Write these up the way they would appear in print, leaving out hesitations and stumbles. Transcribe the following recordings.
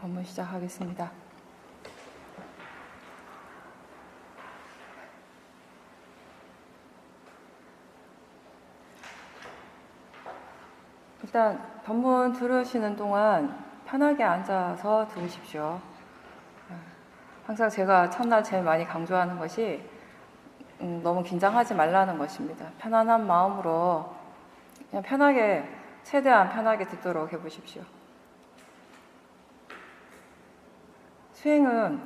법문 시작하겠습니다. 일단 법문 들으시는 동안 편하게 앉아서 들으십시오. 항상 제가 첫날 제일 많이 강조하는 것이 너무 긴장하지 말라는 것입니다. 편안한 마음으로 그냥 편하게, 최대한 편하게 듣도록 해보십시오. 수행은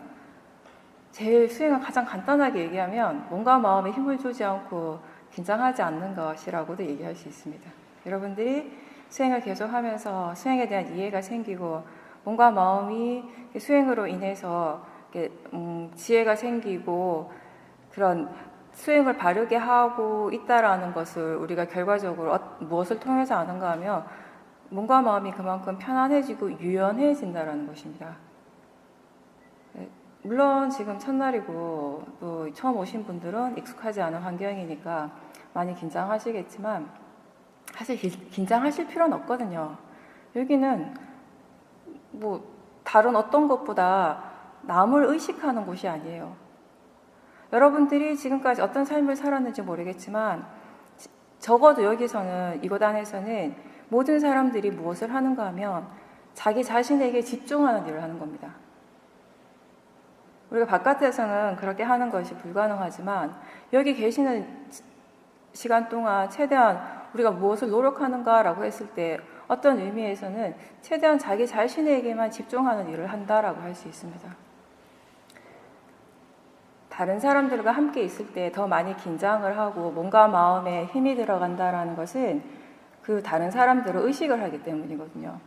가장 간단하게 얘기하면 몸과 마음에 힘을 주지 않고 긴장하지 않는 것이라고도 얘기할 수 있습니다. 여러분들이 수행을 계속하면서 수행에 대한 이해가 생기고 몸과 마음이 수행으로 인해서 지혜가 생기고 그런 수행을 바르게 하고 있다라는 것을 우리가 결과적으로 무엇을 통해서 아는가 하면 몸과 마음이 그만큼 편안해지고 유연해진다라는 것입니다. 물론 지금 첫날이고 또 처음 오신 분들은 익숙하지 않은 환경이니까 많이 긴장하시겠지만 사실 긴장하실 필요는 없거든요. 여기는 뭐 다른 어떤 것보다 남을 의식하는 곳이 아니에요. 여러분들이 지금까지 어떤 삶을 살았는지 모르겠지만 적어도 여기서는, 이곳 안에서는 모든 사람들이 무엇을 하는가 하면 자기 자신에게 집중하는 일을 하는 겁니다. 우리가 바깥에서는 그렇게 하는 것이 불가능하지만 여기 계시는 시간 동안 최대한 우리가 무엇을 노력하는가라고 했을 때 어떤 의미에서는 최대한 자기 자신에게만 집중하는 일을 한다라고 할 수 있습니다. 다른 사람들과 함께 있을 때 더 많이 긴장을 하고 몸과 마음에 힘이 들어간다라는 것은 그 다른 사람들을 의식을 하기 때문이거든요.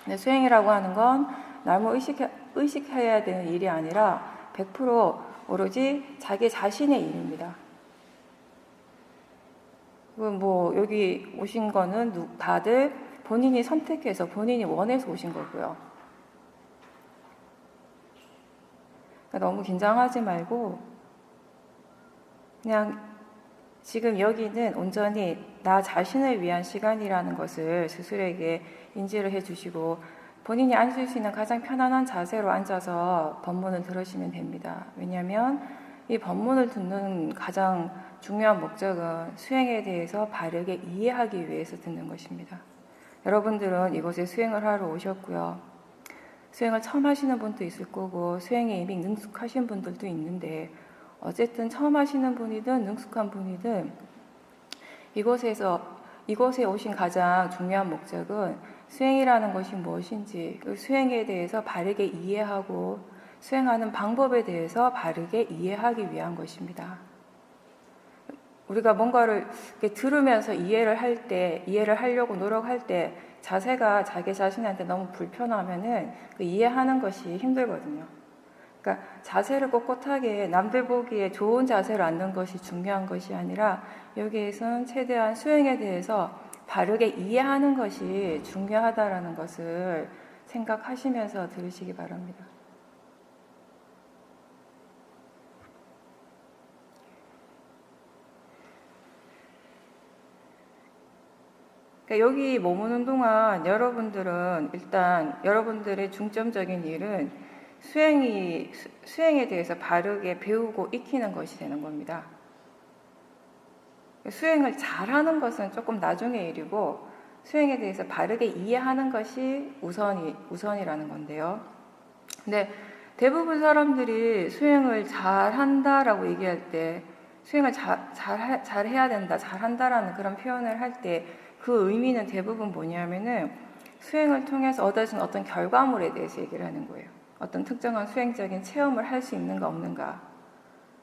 근데 수행이라고 하는 건 남을 의식해야 되는 일이 아니라 100% 오로지 자기 자신의 일입니다. 뭐 여기 오신 거는 다들 본인이 선택해서 본인이 원해서 오신 거고요. 그러니까 너무 긴장하지 말고 그냥 지금 여기는 온전히 나 자신을 위한 시간이라는 것을 스스로에게 인지를 해주시고 본인이 앉을 수 있는 가장 편안한 자세로 앉아서 법문을 들으시면 됩니다. 왜냐하면 이 법문을 듣는 가장 중요한 목적은 수행에 대해서 바르게 이해하기 위해서 듣는 것입니다. 여러분들은 이곳에 수행을 하러 오셨고요. 수행을 처음 하시는 분도 있을 거고 수행에 이미 능숙하신 분들도 있는데 어쨌든 처음 하시는 분이든 능숙한 분이든 이곳에 오신 가장 중요한 목적은 수행이라는 것이 무엇인지, 그 수행에 대해서 바르게 이해하고 수행하는 방법에 대해서 바르게 이해하기 위한 것입니다. 우리가 뭔가를 들으면서 이해를 하려고 노력할 때 자세가 자기 자신한테 너무 불편하면은 그 이해하는 것이 힘들거든요. 그러니까 자세를 꼿꼿하게 남들 보기에 좋은 자세를 앉는 것이 중요한 것이 아니라 여기에선 최대한 수행에 대해서 바르게 이해하는 것이 중요하다라는 것을 생각하시면서 들으시기 바랍니다. 그러니까 여기 머무는 동안 여러분들은 일단 여러분들의 중점적인 일은 수행에 대해서 바르게 배우고 익히는 것이 되는 겁니다. 수행을 잘하는 것은 조금 나중의 일이고 수행에 대해서 바르게 이해하는 것이 우선이라는 건데요. 근데 대부분 사람들이 수행을 잘한다라고 얘기할 때 수행을 잘 해야 된다, 잘한다라는 그런 표현을 할 때 그 의미는 대부분 뭐냐면은 수행을 통해서 얻어진 어떤 결과물에 대해서 얘기를 하는 거예요. 어떤 특정한 수행적인 체험을 할 수 있는가 없는가.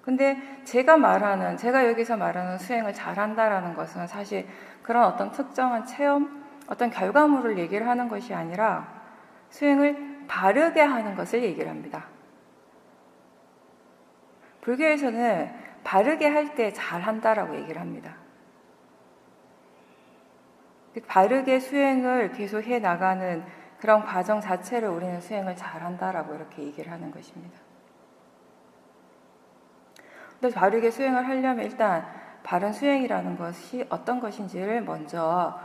근데 제가 여기서 말하는 수행을 잘한다라는 것은 사실 그런 어떤 특정한 체험, 어떤 결과물을 얘기를 하는 것이 아니라 수행을 바르게 하는 것을 얘기를 합니다. 불교에서는 바르게 할 때 잘한다라고 얘기를 합니다. 바르게 수행을 계속 해 나가는 그런 과정 자체를 우리는 수행을 잘한다라고 이렇게 얘기를 하는 것입니다. 근데 바르게 수행을 하려면 일단 바른 수행이라는 것이 어떤 것인지를 먼저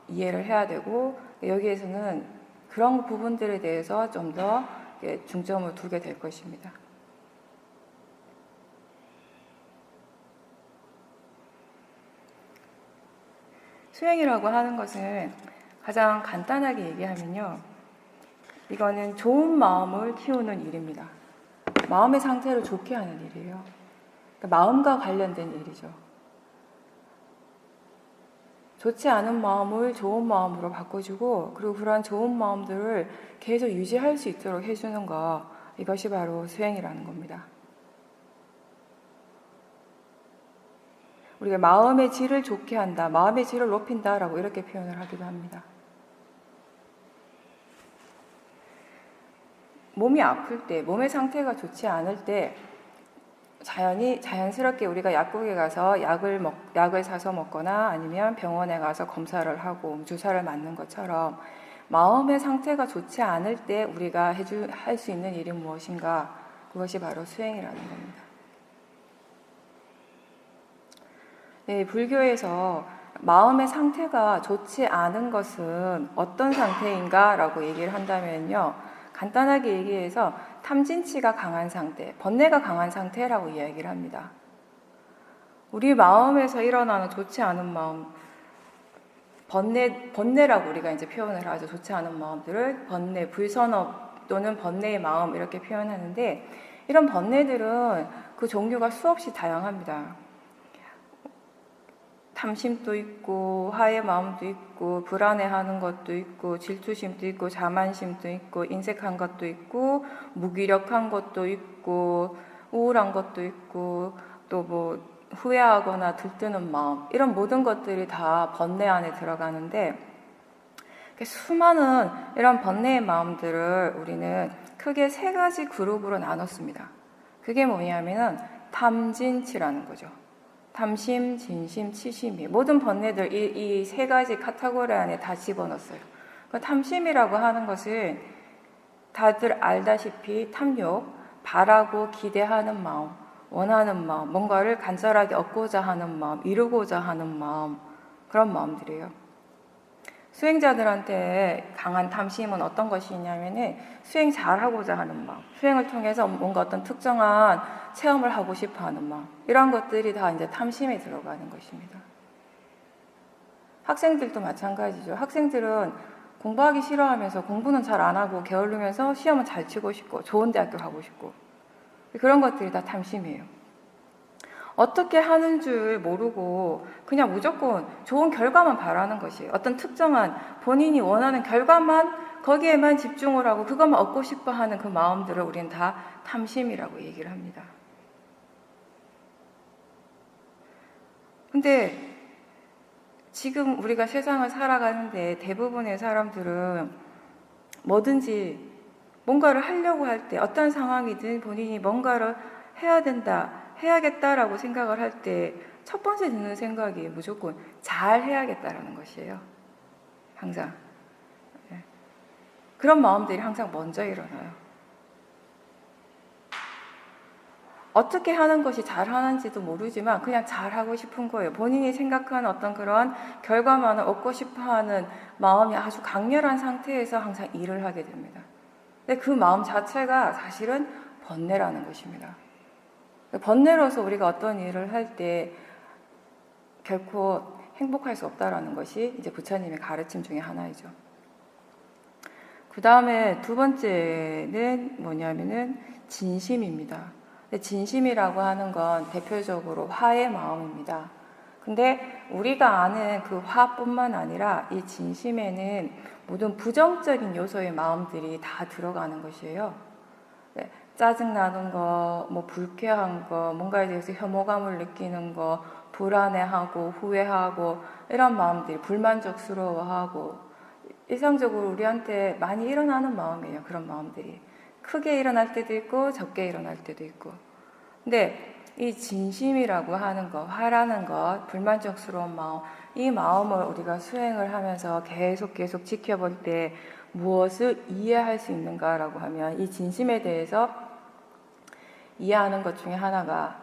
이해를 해야 되고 여기에서는 그런 부분들에 대해서 좀 더 중점을 두게 될 것입니다. 수행이라고 하는 것은 가장 간단하게 얘기하면요, 이거는 좋은 마음을 키우는 일입니다. 마음의 상태를 좋게 하는 일이에요. 그러니까 마음과 관련된 일이죠. 좋지 않은 마음을 좋은 마음으로 바꿔주고, 그리고 그러한 좋은 마음들을 계속 유지할 수 있도록 해주는 것, 이것이 바로 수행이라는 겁니다. 우리가 마음의 질을 좋게 한다, 마음의 질을 높인다라고 이렇게 표현을 하기도 합니다. 몸이 아플 때, 몸의 상태가 좋지 않을 때 자연스럽게 우리가 약국에 가서 약을 사서 먹거나 아니면 병원에 가서 검사를 하고 주사를 맞는 것처럼 마음의 상태가 좋지 않을 때 우리가 할 수 있는 일이 무엇인가? 그것이 바로 수행이라는 겁니다. 네, 불교에서 마음의 상태가 좋지 않은 것은 어떤 상태인가? 라고 얘기를 한다면요, 간단하게 얘기해서 탐진치가 강한 상태, 번뇌가 강한 상태라고 이야기를 합니다. 우리 마음에서 일어나는 좋지 않은 마음, 번뇌라고 우리가 이제 표현을 하죠. 좋지 않은 마음들을 번뇌, 불선업 또는 번뇌의 마음 이렇게 표현하는데, 이런 번뇌들은 그 종류가 수없이 다양합니다. 탐심도 있고 화의 마음도 있고 불안해하는 것도 있고 질투심도 있고 자만심도 있고 인색한 것도 있고 무기력한 것도 있고 우울한 것도 있고 또 뭐 후회하거나 들뜨는 마음, 이런 모든 것들이 다 번뇌 안에 들어가는데, 수많은 이런 번뇌의 마음들을 우리는 크게 3가지 그룹으로 나눴습니다. 그게 뭐냐면은 탐진치라는 거죠. 탐심, 진심, 치심이 모든 번뇌들 이 3가지 카테고리 안에 다 집어넣었어요. 그 탐심이라고 하는 것은 다들 알다시피 탐욕, 바라고 기대하는 마음, 원하는 마음, 뭔가를 간절하게 얻고자 하는 마음, 이루고자 하는 마음, 그런 마음들이에요. 수행자들한테 강한 탐심은 어떤 것이 있냐면은 수행 잘하고자 하는 마음, 수행을 통해서 뭔가 어떤 특정한 체험을 하고 싶어 하는 마음, 이런 것들이 다 이제 탐심에 들어가는 것입니다. 학생들도 마찬가지죠. 학생들은 공부하기 싫어하면서 공부는 잘 안 하고 게을르면서 시험은 잘 치고 싶고 좋은 대학교 가고 싶고, 그런 것들이 다 탐심이에요. 어떻게 하는 줄 모르고 그냥 무조건 좋은 결과만 바라는 것이에요. 어떤 특정한 본인이 원하는 결과만, 거기에만 집중을 하고 그것만 얻고 싶어 하는 그 마음들을 우리는 다 탐심이라고 얘기를 합니다. 근데 지금 우리가 세상을 살아가는데 대부분의 사람들은 뭐든지 뭔가를 하려고 할 때, 어떤 상황이든 본인이 뭔가를 해야 된다, 해야겠다라고 생각을 할 때 첫 번째 드는 생각이 무조건 잘 해야겠다라는 것이에요. 항상. 그런 마음들이 항상 먼저 일어나요. 어떻게 하는 것이 잘하는지도 모르지만 그냥 잘하고 싶은 거예요. 본인이 생각하는 어떤 그런 결과만을 얻고 싶어하는 마음이 아주 강렬한 상태에서 항상 일을 하게 됩니다. 근데 그 마음 자체가 사실은 번뇌라는 것입니다. 번뇌로서 우리가 어떤 일을 할 때 결코 행복할 수 없다라는 것이 이제 부처님의 가르침 중에 하나이죠. 그 다음에 2번째는 뭐냐면은 진심입니다. 진심이라고 하는 건 대표적으로 화의 마음입니다. 근데 우리가 아는 그 화뿐만 아니라 이 진심에는 모든 부정적인 요소의 마음들이 다 들어가는 것이에요. 짜증나는 거, 뭐 불쾌한 거, 뭔가에 대해서 혐오감을 느끼는 거, 불안해하고 후회하고 이런 마음들이, 불만족스러워하고, 일상적으로 우리한테 많이 일어나는 마음이에요. 그런 마음들이 크게 일어날 때도 있고 적게 일어날 때도 있고. 근데 이 진심이라고 하는 것, 화라는 것, 불만족스러운 마음, 이 마음을 우리가 수행을 하면서 계속 지켜볼 때 무엇을 이해할 수 있는가라고 하면, 이 진심에 대해서 이해하는 것 중에 하나가,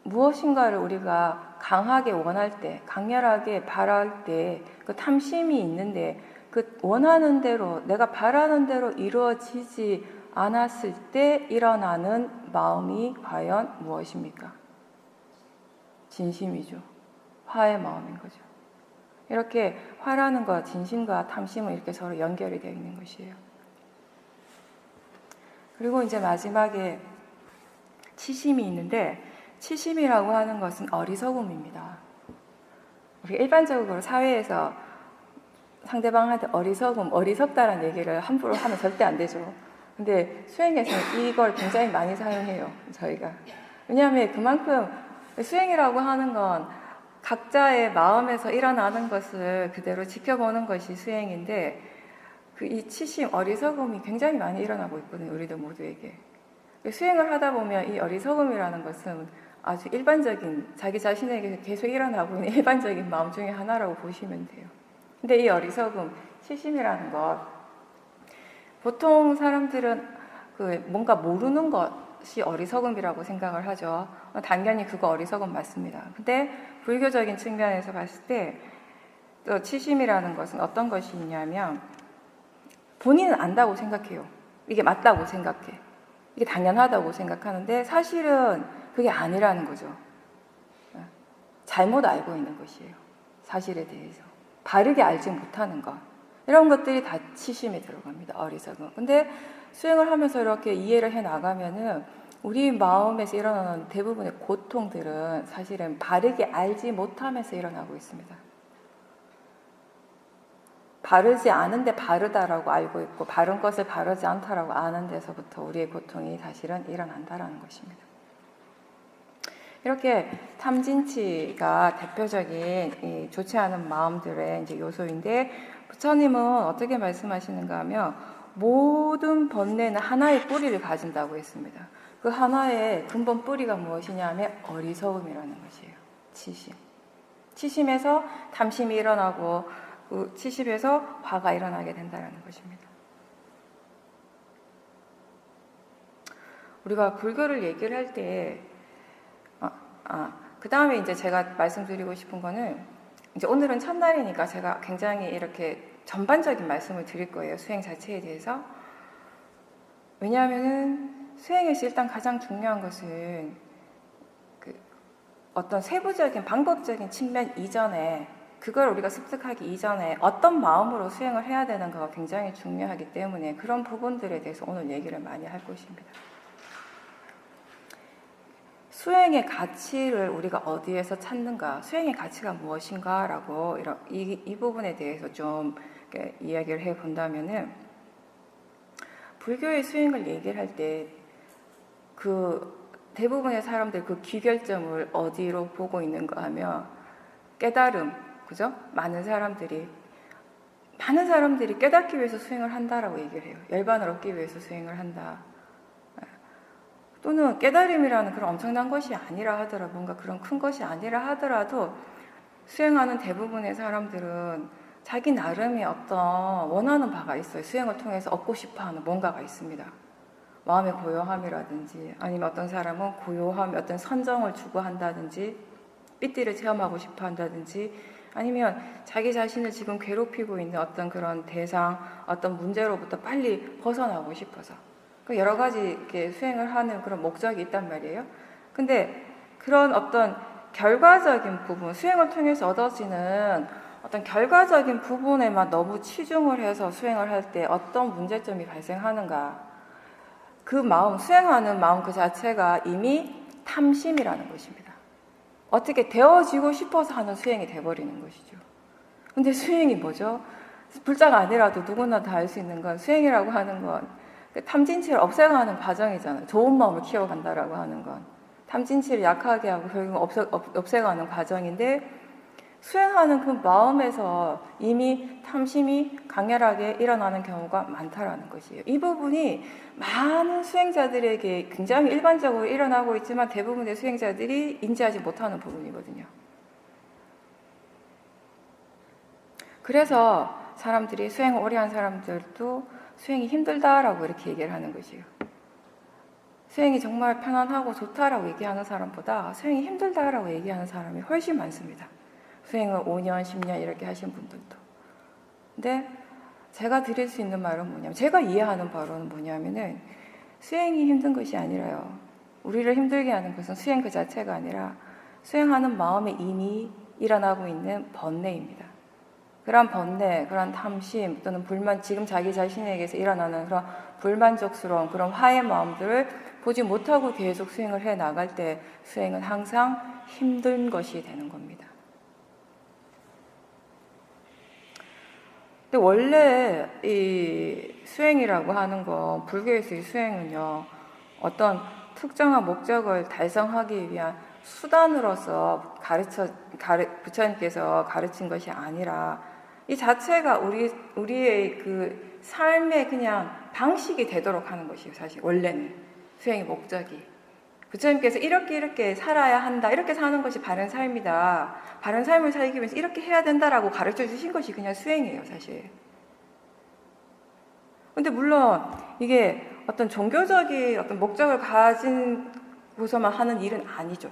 무엇인가를 우리가 강하게 원할 때, 강렬하게 바랄 때 그 탐심이 있는데 그 원하는 대로, 내가 바라는 대로 이루어지지 않았을 때 일어나는 마음이 과연 무엇입니까? 진심이죠. 화의 마음인 거죠. 이렇게 화라는 것, 진심과 탐심은 이렇게 서로 연결이 되어 있는 것이에요. 그리고 이제 마지막에 치심이 있는데, 치심이라고 하는 것은 어리석음입니다. 우리가 일반적으로 사회에서 상대방한테 어리석다라는 얘기를 함부로 하면 절대 안 되죠. 근데 수행에서는 이걸 굉장히 많이 사용해요, 저희가. 왜냐하면 그만큼 수행이라고 하는 건 각자의 마음에서 일어나는 것을 그대로 지켜보는 것이 수행인데, 이 치심, 어리석음이 굉장히 많이 일어나고 있거든요, 우리들 모두에게. 수행을 하다 보면 이 어리석음이라는 것은 아주 일반적인, 자기 자신에게 계속 일어나고 있는 일반적인 마음 중에 하나라고 보시면 돼요. 근데 이 어리석음, 치심이라는 것, 보통 사람들은 뭔가 모르는 것이 어리석음이라고 생각을 하죠. 당연히 그거 어리석음 맞습니다. 근데 불교적인 측면에서 봤을 때 또 치심이라는 것은 어떤 것이 있냐면, 본인은 안다고 생각해요. 이게 맞다고 생각해. 이게 당연하다고 생각하는데 사실은 그게 아니라는 거죠. 잘못 알고 있는 것이에요. 사실에 대해서. 바르게 알지 못하는 것. 이런 것들이 다 치심에 들어갑니다. 어리석음. 근데 수행을 하면서 이렇게 이해를 해 나가면은 우리 마음에서 일어나는 대부분의 고통들은 사실은 바르게 알지 못하면서 일어나고 있습니다. 바르지 않은데 바르다라고 알고 있고 바른 것을 바르지 않다라고 아는 데서부터 우리의 고통이 사실은 일어난다라는 것입니다. 이렇게 탐진치가 대표적인 좋지 않은 마음들의 이제 요소인데, 부처님은 어떻게 말씀하시는가 하면 모든 번뇌는 하나의 뿌리를 가진다고 했습니다. 그 하나의 근본 뿌리가 무엇이냐 하면 어리석음이라는 것이에요. 치심. 치심에서 탐심이 일어나고 그 치심에서 화가 일어나게 된다는 것입니다. 우리가 불교를 얘기를 할 때 그 다음에 이제 제가 말씀드리고 싶은 거는, 이제 오늘은 첫날이니까 제가 굉장히 이렇게 전반적인 말씀을 드릴 거예요. 수행 자체에 대해서. 왜냐하면은 수행에서 일단 가장 중요한 것은 어떤 세부적인 방법적인 측면 이전에, 그걸 우리가 습득하기 이전에 어떤 마음으로 수행을 해야 되는가가 굉장히 중요하기 때문에 그런 부분들에 대해서 오늘 얘기를 많이 할 것입니다. 수행의 가치를 우리가 어디에서 찾는가, 수행의 가치가 무엇인가 라고 이 부분에 대해서 좀 이야기를 해본다면은, 불교의 수행을 얘기를 할 때 대부분의 사람들 귀결점을 어디로 보고 있는가 하면 깨달음, 그죠? 많은 사람들이 깨닫기 위해서 수행을 한다라고 얘기를 해요. 열반을 얻기 위해서 수행을 한다. 또는 깨달음이라는 그런 엄청난 것이 아니라 하더라도, 뭔가 그런 큰 것이 아니라 하더라도 수행하는 대부분의 사람들은 자기 나름의 어떤 원하는 바가 있어요. 수행을 통해서 얻고 싶어하는 뭔가가 있습니다. 마음의 고요함이라든지, 아니면 어떤 사람은 고요함, 어떤 선정을 추구한다든지, 삐띠를 체험하고 싶어 한다든지, 아니면 자기 자신을 지금 괴롭히고 있는 어떤 그런 대상, 어떤 문제로부터 빨리 벗어나고 싶어서 여러 가지 이렇게 수행을 하는 그런 목적이 있단 말이에요. 근데 그런 어떤 결과적인 부분, 수행을 통해서 얻어지는 어떤 결과적인 부분에만 너무 치중을 해서 수행을 할 때 어떤 문제점이 발생하는가, 그 마음, 수행하는 마음 그 자체가 이미 탐심이라는 것입니다. 어떻게 되어지고 싶어서 하는 수행이 돼버리는 것이죠. 근데 수행이 뭐죠? 불자가 아니라도 누구나 다 할 수 있는 건, 수행이라고 하는 건 탐진치를 없애가는 과정이잖아요. 좋은 마음을 키워간다라고 하는 건 탐진치를 약하게 하고 결국 없애가는 과정인데, 수행하는 그 마음에서 이미 탐심이 강렬하게 일어나는 경우가 많다라는 것이에요. 이 부분이 많은 수행자들에게 굉장히 일반적으로 일어나고 있지만 대부분의 수행자들이 인지하지 못하는 부분이거든요. 그래서 사람들이 수행을 오래 한 사람들도 수행이 힘들다라고 이렇게 얘기를 하는 것이에요. 수행이 정말 편안하고 좋다라고 얘기하는 사람보다 수행이 힘들다라고 얘기하는 사람이 훨씬 많습니다. 수행을 5년, 10년 이렇게 하신 분들도. 근데 제가 드릴 수 있는 말은 뭐냐면, 제가 이해하는 바로는 뭐냐면은 수행이 힘든 것이 아니라요. 우리를 힘들게 하는 것은 수행 그 자체가 아니라 수행하는 마음에 이미 일어나고 있는 번뇌입니다. 그런 번뇌, 그런 탐심 또는 불만, 지금 자기 자신에게서 일어나는 그런 불만족스러운 그런 화의 마음들을 보지 못하고 계속 수행을 해 나갈 때 수행은 항상 힘든 것이 되는 겁니다. 근데 원래 이 수행이라고 하는 거, 불교에서의 수행은요, 어떤 특정한 목적을 달성하기 위한 수단으로서 부처님께서 가르친 것이 아니라 이 자체가 우리의 그 삶의 그냥 방식이 되도록 하는 것이에요. 사실 원래는 수행의 목적이, 부처님께서 이렇게 살아야 한다, 이렇게 사는 것이 바른 삶이다, 바른 삶을 살기 위해서 이렇게 해야 된다라고 가르쳐 주신 것이 그냥 수행이에요, 사실. 근데 물론 이게 어떤 종교적인 어떤 목적을 가진고서만 하는 일은 아니죠.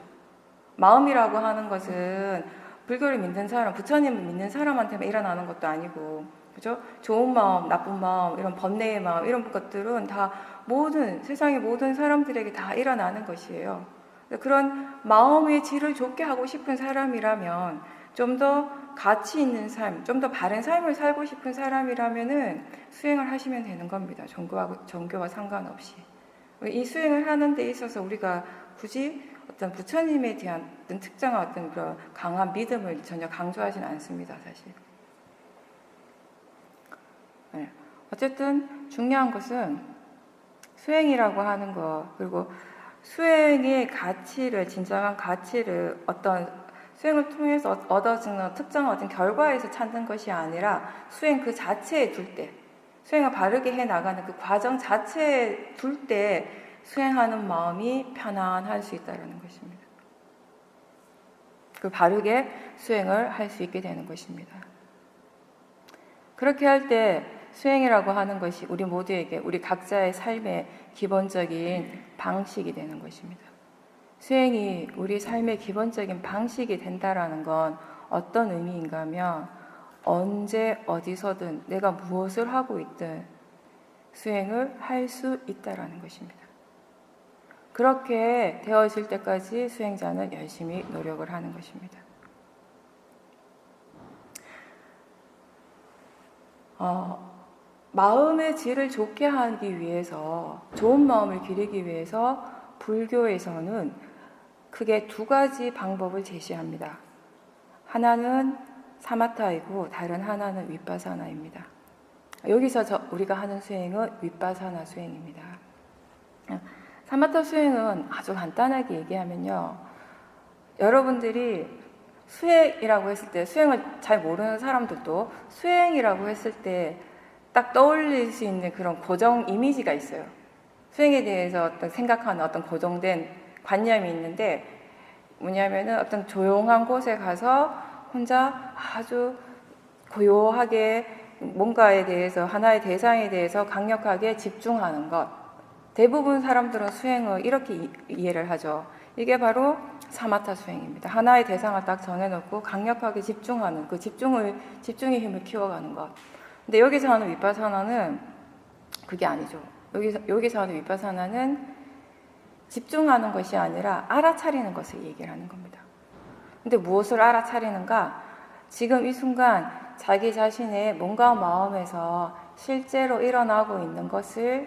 마음이라고 하는 것은 불교를 믿는 사람, 부처님을 믿는 사람한테만 일어나는 것도 아니고, 그죠? 좋은 마음, 나쁜 마음, 이런 번뇌의 마음, 이런 것들은 다 세상의 모든 사람들에게 다 일어나는 것이에요. 그런 마음의 질을 좋게 하고 싶은 사람이라면, 좀 더 가치 있는 삶, 좀 더 바른 삶을 살고 싶은 사람이라면은 수행을 하시면 되는 겁니다. 종교와 상관없이. 이 수행을 하는 데 있어서 우리가 굳이 어떤 부처님에 대한 어떤 특정한 어떤 그런 강한 믿음을 전혀 강조하지는 않습니다, 사실. 네. 어쨌든 중요한 것은 수행이라고 하는 것, 그리고 수행의 가치를, 진정한 가치를 어떤 수행을 통해서 얻어지는 특정한 어떤 결과에서 찾는 것이 아니라 수행 그 자체에 둘 때, 수행을 바르게 해 나가는 그 과정 자체에 둘 때 수행하는 마음이 편안할 수 있다는 것입니다. 그 바르게 수행을 할 수 있게 되는 것입니다. 그렇게 할 때 수행이라고 하는 것이 우리 모두에게, 우리 각자의 삶의 기본적인 방식이 되는 것입니다. 수행이 우리 삶의 기본적인 방식이 된다라는 건 어떤 의미인가 하면, 언제 어디서든 내가 무엇을 하고 있든 수행을 할 수 있다라는 것입니다. 그렇게 되어질 때까지 수행자는 열심히 노력을 하는 것입니다. 마음의 질을 좋게 하기 위해서, 좋은 마음을 기르기 위해서 불교에서는 크게 두 가지 방법을 제시합니다. 하나는 사마타이고 다른 하나는 윗바사나입니다. 여기서 우리가 하는 수행은 윗바사나 수행입니다. 사마타 수행은 아주 간단하게 얘기하면요, 여러분들이 수행이라고 했을 때, 수행을 잘 모르는 사람들도 수행이라고 했을 때 딱 떠올릴 수 있는 그런 고정 이미지가 있어요. 수행에 대해서 어떤 생각하는 어떤 고정된 관념이 있는데, 뭐냐면은 어떤 조용한 곳에 가서 혼자 아주 고요하게 뭔가에 대해서, 하나의 대상에 대해서 강력하게 집중하는 것. 대부분 사람들은 수행을 이렇게 이해를 하죠. 이게 바로 사마타 수행입니다. 하나의 대상을 딱 정해놓고 강력하게 집중하는, 그 집중의 힘을 키워가는 것. 근데 여기서 하는 윗바사나는 그게 아니죠. 여기서 하는 윗바사나는 집중하는 것이 아니라 알아차리는 것을 얘기를 하는 겁니다. 근데 무엇을 알아차리는가? 지금 이 순간 자기 자신의 몸과 마음에서 실제로 일어나고 있는 것을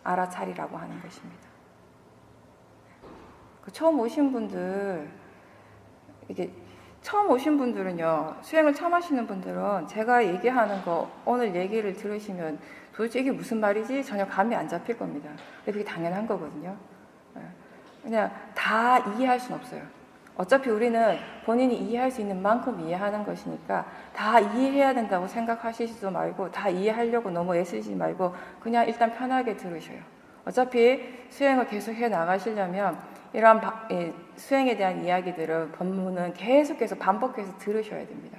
알아차리라고 하는 것입니다. 처음 오신 분들은요, 수행을 처음 하시는 분들은 제가 얘기하는 거, 오늘 얘기를 들으시면 도대체 이게 무슨 말이지? 전혀 감이 안 잡힐 겁니다. 근데 그게 당연한 거거든요. 그냥 다 이해할 수는 없어요. 어차피 우리는 본인이 이해할 수 있는 만큼 이해하는 것이니까 다 이해해야 된다고 생각하시지도 말고, 다 이해하려고 너무 애쓰지 말고 그냥 일단 편하게 들으셔요. 어차피 수행을 계속 해 나가시려면 이러한 수행에 대한 이야기들을, 법문은 계속해서 반복해서 들으셔야 됩니다.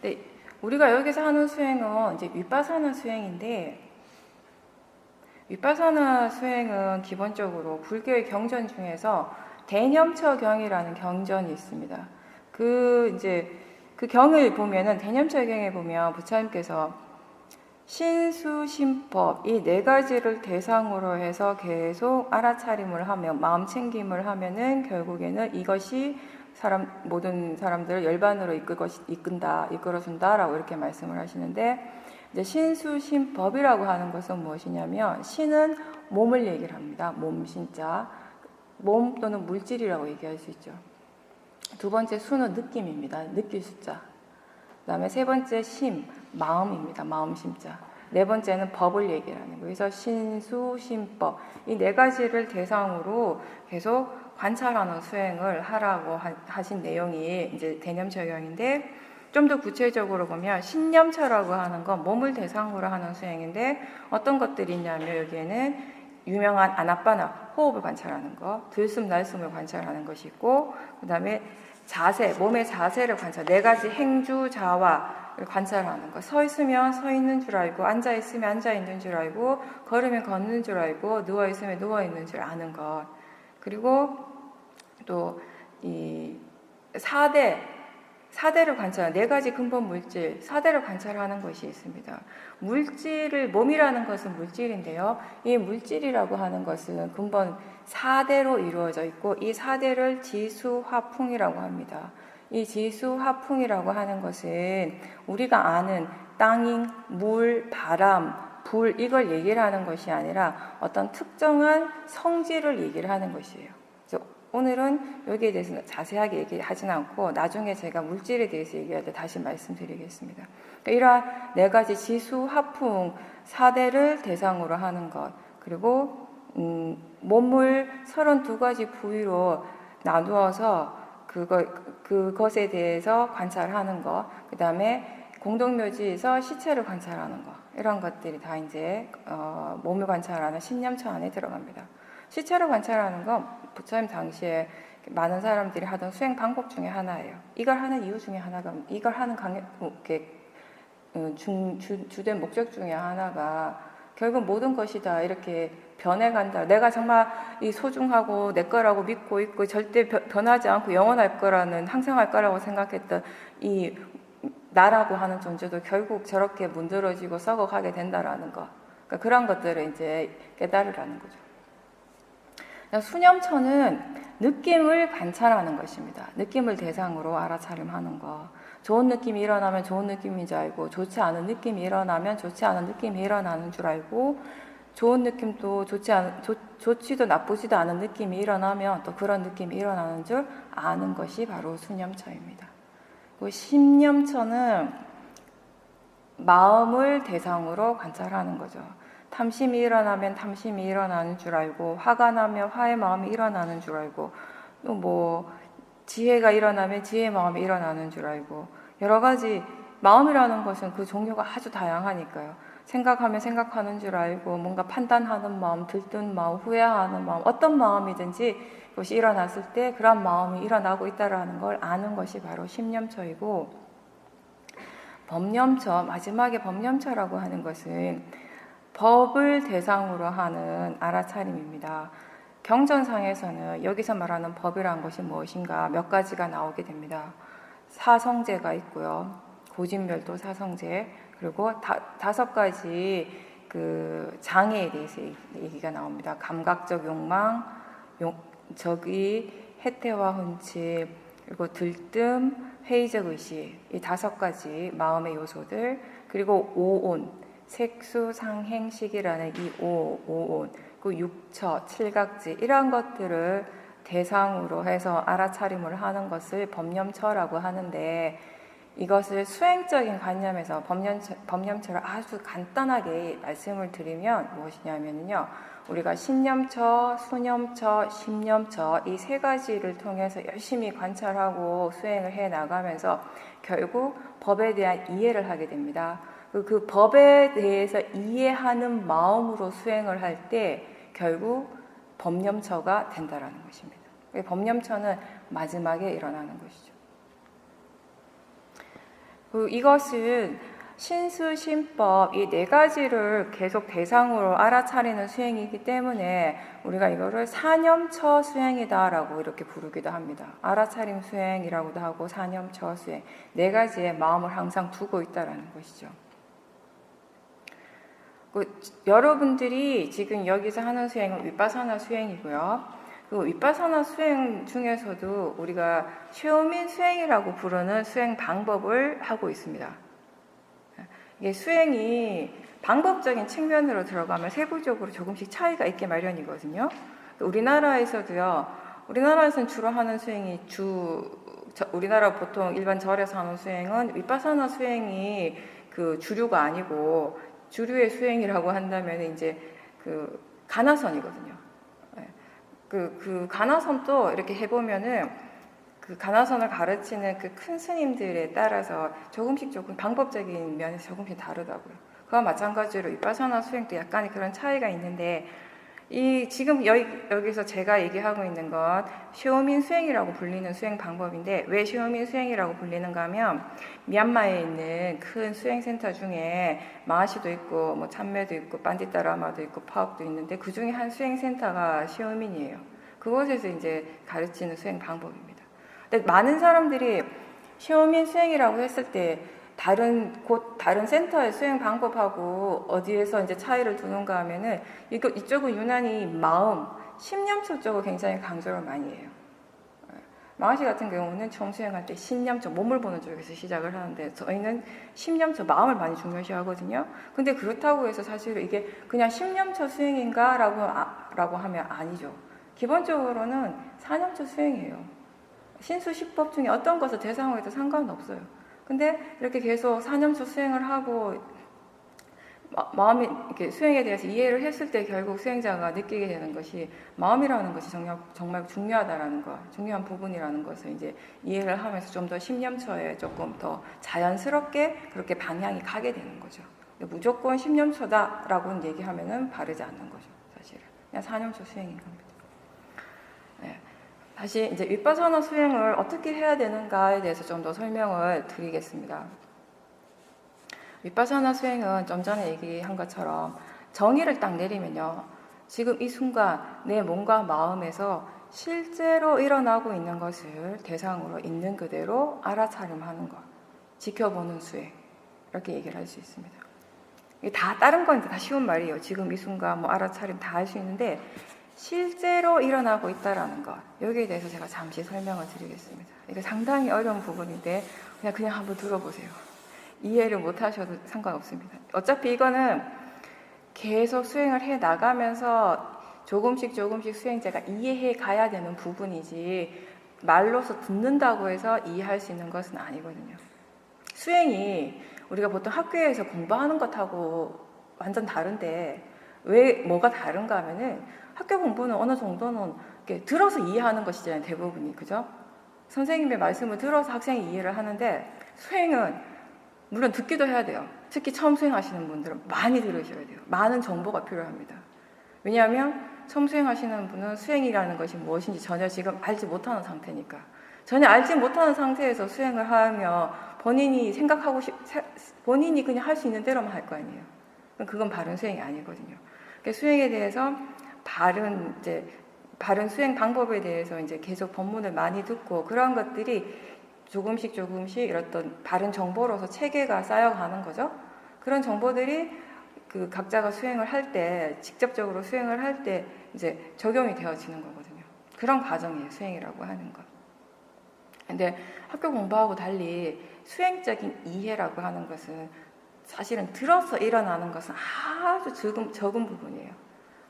네, 우리가 여기서 하는 수행은 이제 윗바사나 수행인데, 윗바사나 수행은 기본적으로 불교의 경전 중에서 대념처경이라는 경전이 있습니다. 그 이제 그 경을 보면은 대념철경에 보면 부처님께서 신수심법 이 네 가지를 대상으로 해서 계속 알아차림을 하면 마음 챙김을 하면은 결국에는 이것이 모든 사람들을 열반으로 이끌어준다라고 이렇게 말씀을 하시는데, 이제 신수심법이라고 하는 것은 무엇이냐면, 신은 몸을 얘기를 합니다. 몸, 신자, 몸 또는 물질이라고 얘기할 수 있죠. 두 번째 수는 느낌입니다. 느낄 숫자. 그 다음에 세 번째 심, 마음입니다. 마음 심자. 네 번째는 법을 얘기하는 거예요. 그래서 신수, 심법 이 네 가지를 대상으로 계속 관찰하는 수행을 하라고 하신 내용이 이제 대념철경인데, 좀 더 구체적으로 보면 신념처라고 하는 건 몸을 대상으로 하는 수행인데, 어떤 것들이 있냐면 여기에는 유명한 아나빠나 호흡을 관찰하는 거, 들숨 날숨을 관찰하는 것이 있고, 그 다음에 자세, 몸의 자세를 네 가지 행주자와를 관찰하는 것. 서 있으면 서 있는 줄 알고, 앉아 있으면 앉아 있는 줄 알고, 걸으면 걷는 줄 알고, 누워 있으면 누워 있는 줄 아는 것. 그리고 또 이 사대를 관찰하는 네 가지 근본 물질, 사대를 관찰하는 것이 있습니다. 물질을, 몸이라는 것은 물질인데요. 이 물질이라고 하는 것은 근본 4대로 이루어져 있고, 이 4대를 지수화풍이라고 합니다. 이 지수화풍이라고 하는 것은 우리가 아는 땅, 물, 바람, 불, 이걸 얘기를 하는 것이 아니라 어떤 특정한 성질을 얘기를 하는 것이에요. 그래서 오늘은 여기에 대해서 자세하게 얘기하지는 않고 나중에 제가 물질에 대해서 얘기할 때 다시 말씀드리겠습니다. 그러니까 이러한 네 가지 지수, 화풍, 4대를 대상으로 하는 것, 그리고 몸을 32가지 부위로 나누어서 그것에 대해서 관찰하는 것, 그 다음에 공동묘지에서 시체를 관찰하는 것, 이런 것들이 다 이제 몸을 관찰하는 신념처 안에 들어갑니다. 시체를 관찰하는 건 부처님 당시에 많은 사람들이 하던 수행 방법 중에 하나예요. 이걸 하는 이유 중에 하나가, 이걸 하는 주된 목적 중에 하나가 결국 모든 것이 다 이렇게 변해간다. 내가 정말 이 소중하고 내 거라고 믿고 있고 절대 변하지 않고 영원할 거라는, 항상 할 거라고 생각했던 이 나라고 하는 존재도 결국 저렇게 문드러지고 썩어가게 된다라는 거. 그러니까 그런 것들을 이제 깨달으라는 거죠. 수념처는 느낌을 관찰하는 것입니다. 느낌을 대상으로 알아차림하는 거. 좋은 느낌이 일어나면 좋은 느낌인 줄 알고, 좋지 않은 느낌이 일어나면 좋지 않은 느낌이 일어나는 줄 알고, 좋은 느낌도 좋지도 나쁘지도 않은 느낌이 일어나면 또 그런 느낌이 일어나는 줄 아는 것이 바로 수념처입니다. 그리고 심념처는 마음을 대상으로 관찰하는 거죠. 탐심이 일어나면 탐심이 일어나는 줄 알고, 화가 나면 화의 마음이 일어나는 줄 알고, 또 뭐 지혜가 일어나면 지혜의 마음이 일어나는 줄 알고, 여러 가지 마음이라는 것은 그 종류가 아주 다양하니까요. 생각하면 생각하는 줄 알고, 뭔가 판단하는 마음, 들뜬 마음, 후회하는 마음, 어떤 마음이든지 그것이 일어났을 때 그런 마음이 일어나고 있다는 걸 아는 것이 바로 심념처이고, 법념처, 마지막에 법념처라고 하는 것은 법을 대상으로 하는 알아차림입니다. 경전상에서는 여기서 말하는 법이라는 것이 무엇인가 몇 가지가 나오게 됩니다. 사성제가 있고요. 고진멸도 사성제, 그리고 5가지 그 장애에 대해서 얘기가 나옵니다. 감각적 욕망, 적의, 해태와 hun치, 그리고 들뜸, 회의적 의식, 이 5가지 마음의 요소들, 그리고 오온, 색수, 상행, 식이라는 이 오온, 그 육처, 칠각지, 이러한 것들을 대상으로 해서 알아차림을 하는 것을 법념처라고 하는데, 이것을 수행적인 관념에서 법념처를 아주 간단하게 말씀을 드리면 무엇이냐면요, 우리가 신념처, 수념처, 심념처 이 3가지를 통해서 열심히 관찰하고 수행을 해 나가면서 결국 법에 대한 이해를 하게 됩니다. 그 법에 대해서 이해하는 마음으로 수행을 할 때 결국 법념처가 된다라는 것입니다. 법념처는 마지막에 일어나는 것이죠. 이것은 신수신법 이 네 가지를 계속 대상으로 알아차리는 수행이기 때문에 우리가 이거를 사념처 수행이다라고 이렇게 부르기도 합니다. 알아차림 수행이라고도 하고 사념처 수행, 네 가지의 마음을 항상 두고 있다라는 것이죠. 여러분들이 지금 여기서 하는 수행은 윗바사나 수행이고요. 그 윗바사나 수행 중에서도 우리가 쇼민 수행이라고 부르는 수행 방법을 하고 있습니다. 이게 수행이 방법적인 측면으로 들어가면 세부적으로 조금씩 차이가 있게 마련이거든요. 우리나라에서도요. 우리나라에서는 주로 하는 수행이 우리나라 보통 일반 절에서 하는 수행은 윗바사나 수행이 그 주류가 아니고 주류의 수행이라고 한다면 이제 그 가나선이거든요. 그 가나선도 이렇게 해보면은 그 가나선을 가르치는 그 큰 스님들에 따라서 조금 방법적인 면에서 조금씩 다르다고요. 그와 마찬가지로 윗바사나 수행도 약간의 그런 차이가 있는데 지금 여기서 제가 얘기하고 있는 건 쇼민 수행이라고 불리는 수행 방법인데 왜 쇼민 수행이라고 불리는가 하면 미얀마에 있는 큰 수행센터 중에 마하시도 있고 뭐 참매도 있고 반디따라마도 있고 파옥도 있는데 그 중에 한 수행센터가 쇼민이에요. 그곳에서 이제 가르치는 수행 방법입니다. 근데 많은 사람들이 쇼민 수행이라고 했을 때 다른 센터의 수행 방법하고 어디에서 이제 차이를 두는가 하면은 이쪽은 유난히 신념처 쪽을 굉장히 강조를 많이 해요. 마하시 같은 경우는 처음 수행할 때 신념처, 몸을 보는 쪽에서 시작을 하는데 저희는 신념처, 마음을 많이 중요시 하거든요. 근데 그렇다고 해서 사실 이게 그냥 신념처 수행인가? 라고 하면 아니죠. 기본적으로는 사념처 수행이에요. 신수시법 중에 어떤 것을 대상으로 해도 상관없어요. 근데 이렇게 계속 사념처 수행을 하고 마음이 이렇게 수행에 대해서 이해를 했을 때 결국 수행자가 느끼게 되는 것이 마음이라는 것이 정말 중요하다라는 것, 중요한 부분이라는 것을 이제 이해를 하면서 좀 더 신념처에 조금 더 자연스럽게 그렇게 방향이 가게 되는 거죠. 무조건 신념처다라고 얘기하면은 바르지 않는 거죠, 사실은. 그냥 사념처 수행인 겁니다. 네. 다시 이제 윗바사나 수행을 어떻게 해야 되는가에 대해서 좀 더 설명을 드리겠습니다. 윗바사나 수행은 좀 전에 얘기한 것처럼 정의를 딱 내리면요. 지금 이 순간 내 몸과 마음에서 실제로 일어나고 있는 것을 대상으로 있는 그대로 알아차림하는 것, 지켜보는 수행 이렇게 얘기를 할 수 있습니다. 다 다른 건 다 쉬운 말이에요. 지금 이 순간 뭐 알아차림 다 할 수 있는데 실제로 일어나고 있다라는 것, 여기에 대해서 제가 잠시 설명을 드리겠습니다. 이게 상당히 어려운 부분인데 그냥 한번 들어보세요. 이해를 못 하셔도 상관없습니다. 어차피 이거는 계속 수행을 해 나가면서 조금씩 수행자가 이해해 가야 되는 부분이지 말로서 듣는다고 해서 이해할 수 있는 것은 아니거든요. 수행이 우리가 보통 학교에서 공부하는 것하고 완전 다른데 왜 뭐가 다른가 하면은 학교 공부는 어느 정도는 이렇게 들어서 이해하는 것이잖아요. 대부분이. 그죠? 선생님의 말씀을 들어서 학생이 이해를 하는데 수행은 물론 듣기도 해야 돼요. 특히 처음 수행하시는 분들은 많이 들으셔야 돼요. 많은 정보가 필요합니다. 왜냐하면 처음 수행하시는 분은 수행이라는 것이 무엇인지 전혀 지금 알지 못하는 상태니까. 전혀 알지 못하는 상태에서 수행을 하면 본인이 그냥 할 수 있는 대로만 할 거 아니에요. 그건 바른 수행이 아니거든요. 그러니까 수행에 대해서 바른 수행 방법에 대해서 이제 계속 법문을 많이 듣고 그런 것들이 조금씩 이런 바른 정보로서 체계가 쌓여가는 거죠. 그런 정보들이 그 각자가 수행을 할 때, 직접적으로 수행을 할 때 이제 적용이 되어지는 거거든요. 그런 과정이에요, 수행이라고 하는 건. 근데 학교 공부하고 달리 수행적인 이해라고 하는 것은 사실은 들어서 일어나는 것은 아주 적은 부분이에요.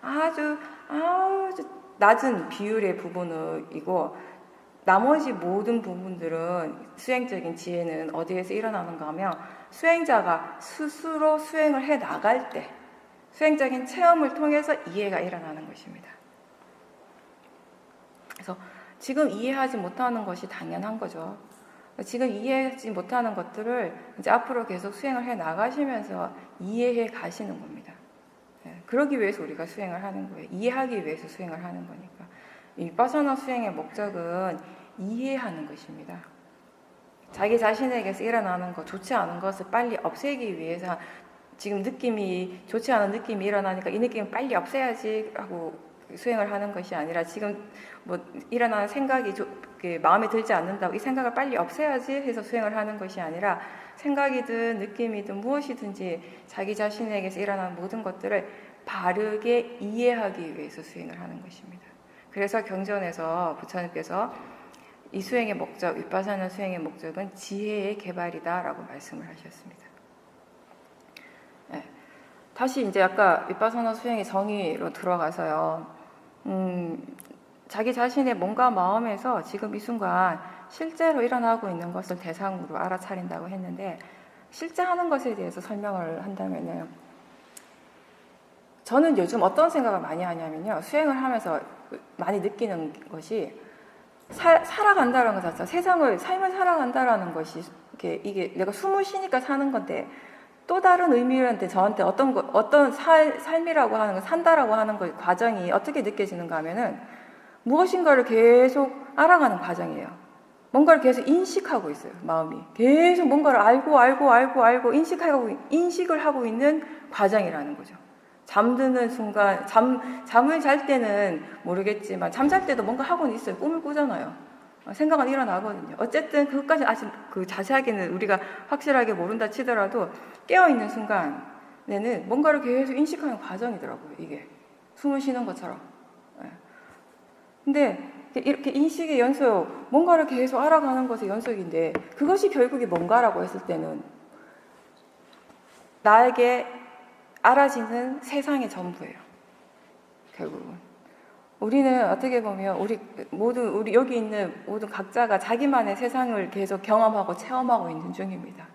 아주 낮은 비율의 부분이고 나머지 모든 부분들은 수행적인 지혜는 어디에서 일어나는가 하면 수행자가 스스로 수행을 해 나갈 때 수행적인 체험을 통해서 이해가 일어나는 것입니다. 그래서 지금 이해하지 못하는 것이 당연한 거죠. 지금 이해하지 못하는 것들을 이제 앞으로 계속 수행을 해 나가시면서 이해해 가시는 겁니다. 그러기 위해서 우리가 수행을 하는 거예요. 이해하기 위해서 수행을 하는 거니까. 윗바사나 수행의 목적은 이해하는 것입니다. 자기 자신에게서 일어나는 것, 좋지 않은 것을 빨리 없애기 위해서 지금 느낌이 좋지 않은 느낌이 일어나니까 이 느낌을 빨리 없애야지 하고 수행을 하는 것이 아니라 지금 뭐 일어나는 생각이 마음에 들지 않는다고 이 생각을 빨리 없애야지 해서 수행을 하는 것이 아니라 생각이든 느낌이든 무엇이든지 자기 자신에게서 일어나는 모든 것들을 바르게 이해하기 위해서 수행을 하는 것입니다. 그래서 경전에서 부처님께서 이 수행의 목적, 윗바사나 수행의 목적은 지혜의 개발이다 라고 말씀을 하셨습니다. 네. 다시 이제 아까 윗바사나 수행의 정의로 들어가서요. 자기 자신의 몸과 마음에서 지금 이 순간 실제로 일어나고 있는 것을 대상으로 알아차린다고 했는데 실제 하는 것에 대해서 설명을 한다면은 저는 요즘 어떤 생각을 많이 하냐면요. 수행을 하면서 많이 느끼는 것이 살아간다는 것 자체가 삶을 살아간다라는 것이 이게 내가 숨을 쉬니까 사는 건데 또 다른 의미한테 저한테 어떤 삶이라고 하는 거, 산다라고 하는 거 과정이 어떻게 느껴지는가 하면은 무엇인가를 계속 알아가는 과정이에요. 뭔가를 계속 인식하고 있어요. 마음이 계속 뭔가를 알고 인식을 하고 있는 과정이라는 거죠. 잠드는 순간 잠을 잘 때는 모르겠지만 잠잘 때도 뭔가 하고는 있어요. 꿈을 꾸잖아요. 생각은 일어나거든요. 어쨌든 그것까지 아직 자세하게는 우리가 확실하게 모른다 치더라도 깨어있는 순간에는 뭔가를 계속 인식하는 과정이더라고요. 이게 숨을 쉬는 것처럼. 근데 이렇게 인식의 연속, 뭔가를 계속 알아가는 것의 연속인데 그것이 결국에 뭔가라고 했을 때는 나에게 알아지는 세상의 전부예요. 결국은 우리는 어떻게 보면 우리 여기 있는 모든 각자가 자기만의 세상을 계속 경험하고 체험하고 있는 중입니다.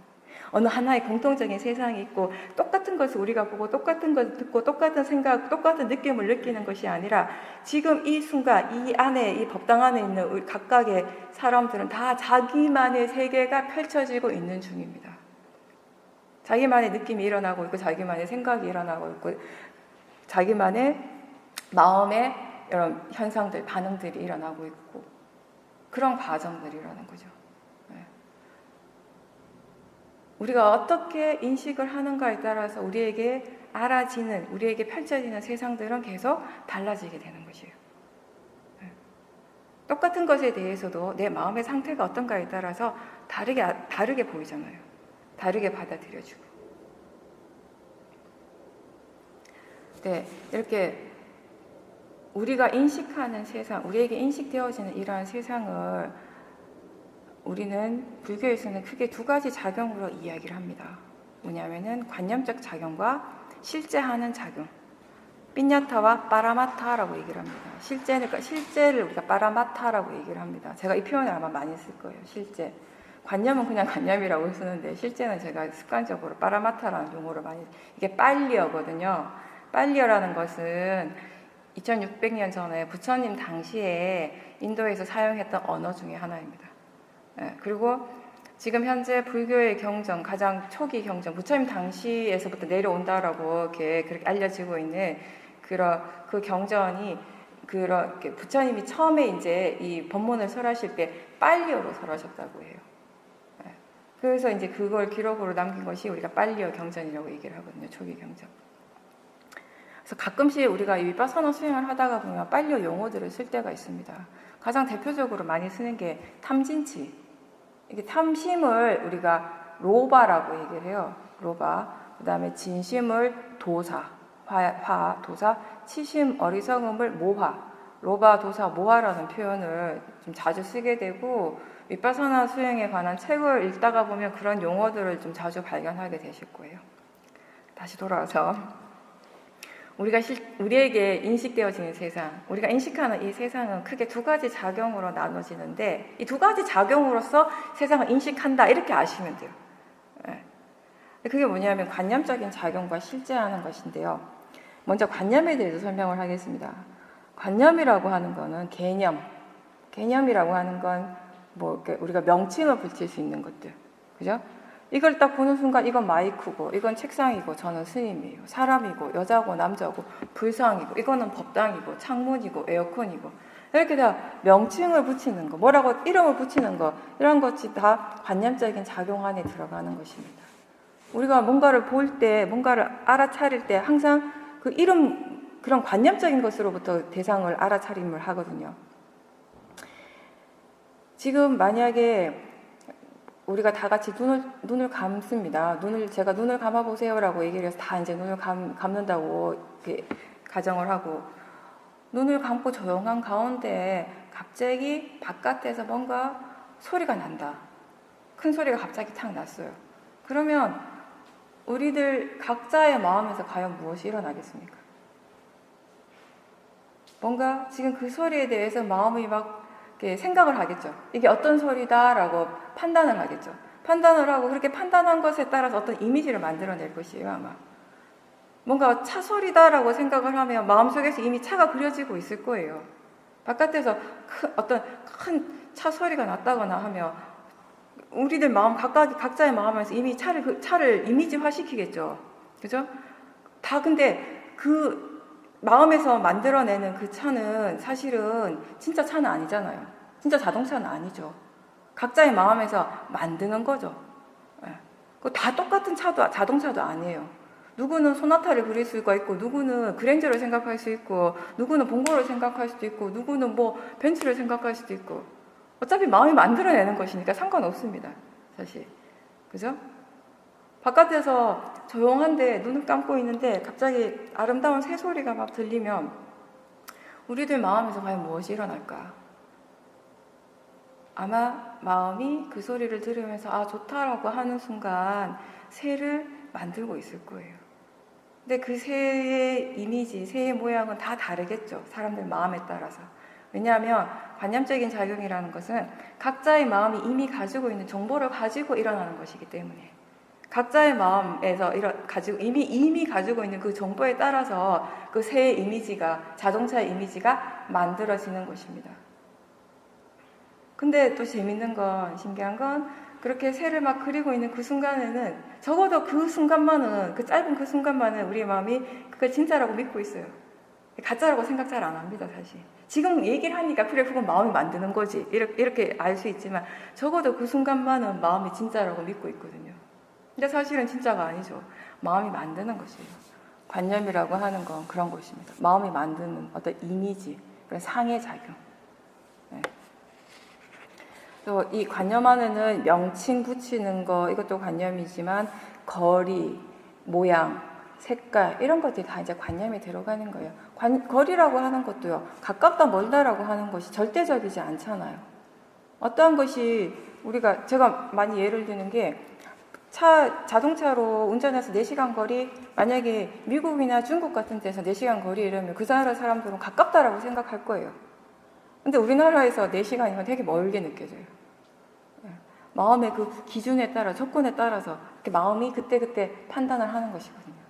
어느 하나의 공통적인 세상이 있고 똑같은 것을 우리가 보고 똑같은 것을 듣고 똑같은 생각, 똑같은 느낌을 느끼는 것이 아니라 지금 이 순간 이 안에 이 법당 안에 있는 우리 각각의 사람들은 다 자기만의 세계가 펼쳐지고 있는 중입니다. 자기만의 느낌이 일어나고 있고 자기만의 생각이 일어나고 있고 자기만의 마음의 이런 현상들, 반응들이 일어나고 있고 그런 과정들이라는 거죠. 우리가 어떻게 인식을 하는가에 따라서 우리에게 알아지는, 우리에게 펼쳐지는 세상들은 계속 달라지게 되는 것이에요. 똑같은 것에 대해서도 내 마음의 상태가 어떤가에 따라서 다르게 보이잖아요. 다르게 받아들여지고. 네, 이렇게 우리가 인식하는 세상, 우리에게 인식되어지는 이러한 세상을 우리는 불교에서는 크게 두 가지 작용으로 이야기를 합니다. 뭐냐면은 관념적 작용과 실제 하는 작용. 삐냐타와 빠라마타라고 얘기를 합니다. 실제를 우리가 빠라마타라고 얘기를 합니다. 제가 이 표현을 아마 많이 쓸 거예요. 실제. 관념은 그냥 관념이라고 쓰는데 실제는 제가 습관적으로 빠라마타라는 용어를 많이 이게 빨리어거든요. 빨리어라는 것은 2600년 전에 부처님 당시에 인도에서 사용했던 언어 중에 하나입니다. 그리고 지금 현재 불교의 경전, 가장 초기 경전, 부처님 당시에서부터 내려온다라고 그렇게 알려지고 있는 그 경전이 그렇게 부처님이 처음에 이제 이 법문을 설하실 때 빨리어로 설하셨다고 해요. 그래서 이제 그걸 기록으로 남긴 것이 우리가 빨리어 경전이라고 얘기를 하거든요. 초기 경전. 그래서 가끔씩 우리가 위파사나 수행을 하다가 보면 빨리어 용어들을 쓸 때가 있습니다. 가장 대표적으로 많이 쓰는 게 탐진치. 이게 탐심을 우리가 로바라고 얘기를 해요. 로바. 그 다음에 진심을 도사, 도사. 치심, 어리석음을 모화. 로바, 도사, 모화라는 표현을 좀 자주 쓰게 되고 위파사나 수행에 관한 책을 읽다가 보면 그런 용어들을 좀 자주 발견하게 되실 거예요. 다시 돌아와서 우리에게 인식되어지는 세상, 우리가 인식하는 이 세상은 크게 두 가지 작용으로 나눠지는데 이 두 가지 작용으로서 세상을 인식한다 이렇게 아시면 돼요. 그게 뭐냐면 관념적인 작용과 실제하는 것인데요. 먼저 관념에 대해서 설명을 하겠습니다. 관념이라고 하는 거는 개념이라고 하는 건 뭐 우리가 명칭을 붙일 수 있는 것들, 그죠? 이걸 딱 보는 순간 이건 마이크고 이건 책상이고 저는 스님이에요. 사람이고 여자고 남자고 불상이고 이거는 법당이고 창문이고 에어컨이고 이렇게 다 명칭을 붙이는 거, 뭐라고 이름을 붙이는 거, 이런 것이 다 관념적인 작용 안에 들어가는 것입니다. 우리가 뭔가를 볼 때, 뭔가를 알아차릴 때 항상 그 이름, 그런 관념적인 것으로부터 대상을 알아차림을 하거든요. 지금 만약에 우리가 다 같이 눈을 감습니다. 제가 눈을 감아보세요라고 얘기를 해서 다 이제 눈을 감는다고 이렇게 가정을 하고, 눈을 감고 조용한 가운데 갑자기 바깥에서 뭔가 소리가 난다. 큰 소리가 갑자기 탁 났어요. 그러면 우리들 각자의 마음에서 과연 무엇이 일어나겠습니까? 뭔가 지금 그 소리에 대해서 마음이 막 이렇게 생각을 하겠죠. 이게 어떤 소리다라고 판단을 하겠죠. 판단을 하고 그렇게 판단한 것에 따라서 어떤 이미지를 만들어낼 것이에요, 아마. 뭔가 차 소리다라고 생각을 하면 마음속에서 이미 차가 그려지고 있을 거예요. 바깥에서 어떤 큰 차 소리가 났다거나 하면 우리들 마음, 각자의 마음에서 이미 차를 이미지화 시키겠죠. 그죠? 다 근데 그 마음에서 만들어내는 그 차는 사실은 진짜 차는 아니잖아요. 진짜 자동차는 아니죠. 각자의 마음에서 만드는 거죠. 다 똑같은 자동차도 아니에요. 누구는 소나타를 그릴 수가 있고, 누구는 그랜저를 생각할 수 있고, 누구는 봉고를 생각할 수도 있고, 누구는 뭐 벤츠를 생각할 수도 있고. 어차피 마음이 만들어내는 것이니까 상관없습니다. 사실. 그죠? 바깥에서 조용한데 눈을 감고 있는데 갑자기 아름다운 새소리가 막 들리면 우리들 마음에서 과연 무엇이 일어날까? 아마 마음이 그 소리를 들으면서 아, 좋다라고 하는 순간 새를 만들고 있을 거예요. 근데 그 새의 이미지, 새의 모양은 다 다르겠죠. 사람들 마음에 따라서. 왜냐하면 관념적인 작용이라는 것은 각자의 마음이 이미 가지고 있는 정보를 가지고 일어나는 것이기 때문에 각자의 마음에서 이미 가지고 있는 그 정보에 따라서 그 새의 이미지가, 자동차의 이미지가 만들어지는 것입니다. 근데 또 재밌는 건, 신기한 건 그렇게 새를 막 그리고 있는 그 순간에는 적어도 그 순간만은, 그 짧은 그 순간만은 우리의 마음이 그걸 진짜라고 믿고 있어요. 가짜라고 생각 잘 안 합니다, 사실. 지금 얘기를 하니까 그래, 그건 마음이 만드는 거지. 이렇게 알 수 있지만 적어도 그 순간만은 마음이 진짜라고 믿고 있거든요. 근데 사실은 진짜가 아니죠. 마음이 만드는 것이에요. 관념이라고 하는 건 그런 것입니다. 마음이 만드는 어떤 이미지, 그런 상해작용. 네. 또 이 관념 안에는 명칭 붙이는 거, 이것도 관념이지만 거리, 모양, 색깔 이런 것들이 다 이제 관념이 들어가는 거예요. 거리라고 하는 것도요, 가깝다 멀다라고 하는 것이 절대적이지 않잖아요. 어떠한 것이 제가 많이 예를 드는 게 자동차로 운전해서 4시간 거리, 만약에 미국이나 중국 같은 데서 4시간 거리 이러면 그 나라 사람들은 가깝다라고 생각할 거예요. 근데 우리나라에서 4시간이면 되게 멀게 느껴져요. 마음의 그 기준에 따라, 조건에 따라서 마음이 그때그때 판단을 하는 것이거든요.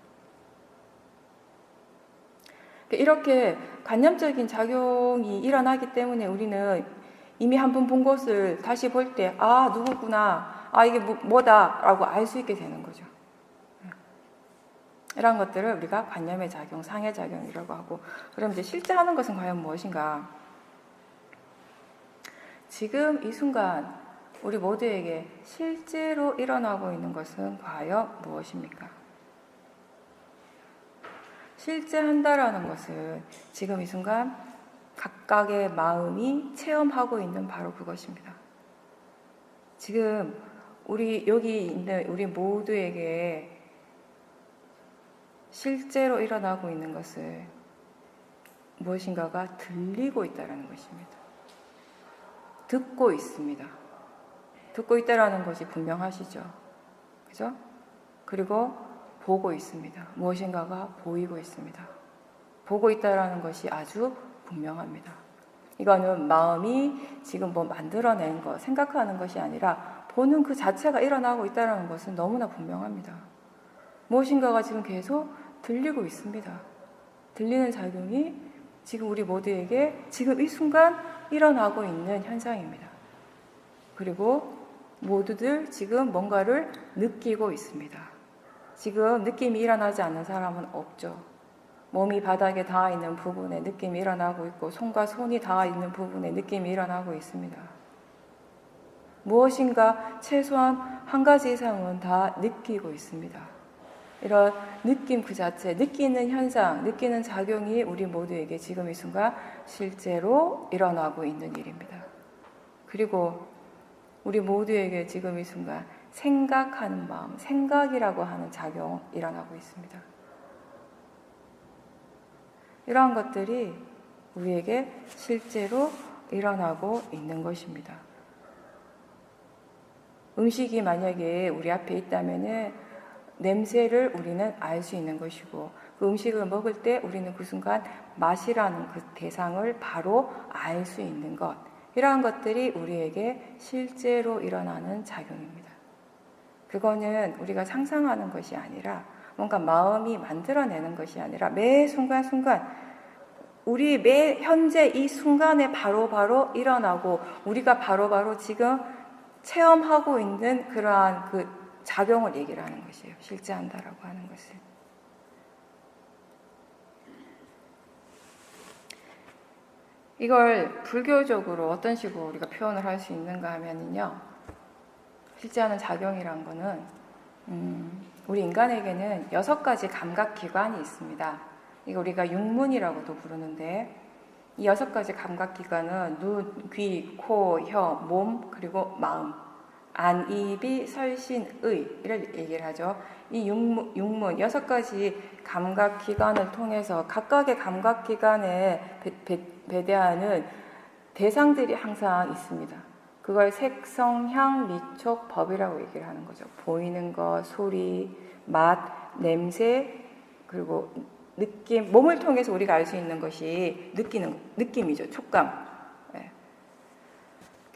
이렇게 관념적인 작용이 일어나기 때문에 우리는 이미 한 번 본 것을 다시 볼 때, 아, 누구구나, 아, 이게 뭐다라고 알 수 있게 되는 거죠. 이런 것들을 우리가 관념의 작용, 상해작용이라고 하고, 그럼 이제 실제 하는 것은 과연 무엇인가? 지금 이 순간 우리 모두에게 실제로 일어나고 있는 것은 과연 무엇입니까? 실제 한다라는 것은 지금 이 순간 각각의 마음이 체험하고 있는 바로 그것입니다. 지금 여기 있는 우리 모두에게 실제로 일어나고 있는 것을 무엇인가가 들리고 있다는 것입니다. 듣고 있습니다. 듣고 있다는 것이 분명하시죠? 그죠? 그리고 보고 있습니다. 무엇인가가 보이고 있습니다. 보고 있다는 것이 아주 분명합니다. 이거는 마음이 지금 뭐 만들어낸 것, 생각하는 것이 아니라 보는 그 자체가 일어나고 있다는 것은 너무나 분명합니다. 무엇인가가 지금 계속 들리고 있습니다. 들리는 작용이 지금 우리 모두에게 지금 이 순간 일어나고 있는 현상입니다. 그리고 모두들 지금 뭔가를 느끼고 있습니다. 지금 느낌이 일어나지 않는 사람은 없죠. 몸이 바닥에 닿아 있는 부분에 느낌이 일어나고 있고 손과 손이 닿아 있는 부분에 느낌이 일어나고 있습니다. 무엇인가 최소한 한 가지 이상은 다 느끼고 있습니다. 이런 느낌 그 자체, 느끼는 현상, 느끼는 작용이 우리 모두에게 지금 이 순간 실제로 일어나고 있는 일입니다. 그리고 우리 모두에게 지금 이 순간 생각하는 마음, 생각이라고 하는 작용이 일어나고 있습니다. 이러한 것들이 우리에게 실제로 일어나고 있는 것입니다. 음식이 만약에 우리 앞에 있다면은 냄새를 우리는 알 수 있는 것이고, 그 음식을 먹을 때 우리는 그 순간 맛이라는 그 대상을 바로 알 수 있는 것, 이러한 것들이 우리에게 실제로 일어나는 작용입니다. 그거는 우리가 상상하는 것이 아니라 뭔가 마음이 만들어내는 것이 아니라 매 순간순간 우리 매 현재 이 순간에 바로바로 일어나고 우리가 바로바로 지금 체험하고 있는 그러한 그 작용을 얘기를 하는 것이에요. 실제 한다라고 하는 것을. 이걸 불교적으로 어떤 식으로 우리가 표현을 할 수 있는가 하면요, 실제 하는 작용이란 거는 우리 인간에게는 6가지 감각기관이 있습니다. 이거 우리가 육문이라고도 부르는데, 이 6가지 감각기관은 눈, 귀, 코, 혀, 몸, 그리고 마음, 안, 이, 비, 설, 신, 의 이를 얘기를 하죠. 이 육문 6가지 감각기관을 통해서 각각의 감각기관에 배대하는 대상들이 항상 있습니다. 그걸 색, 성, 향, 미촉, 법이라고 얘기를 하는 거죠. 보이는 것, 소리, 맛, 냄새, 그리고 느낌, 몸을 통해서 우리가 알 수 있는 것이 느낌이죠. 촉감. 네.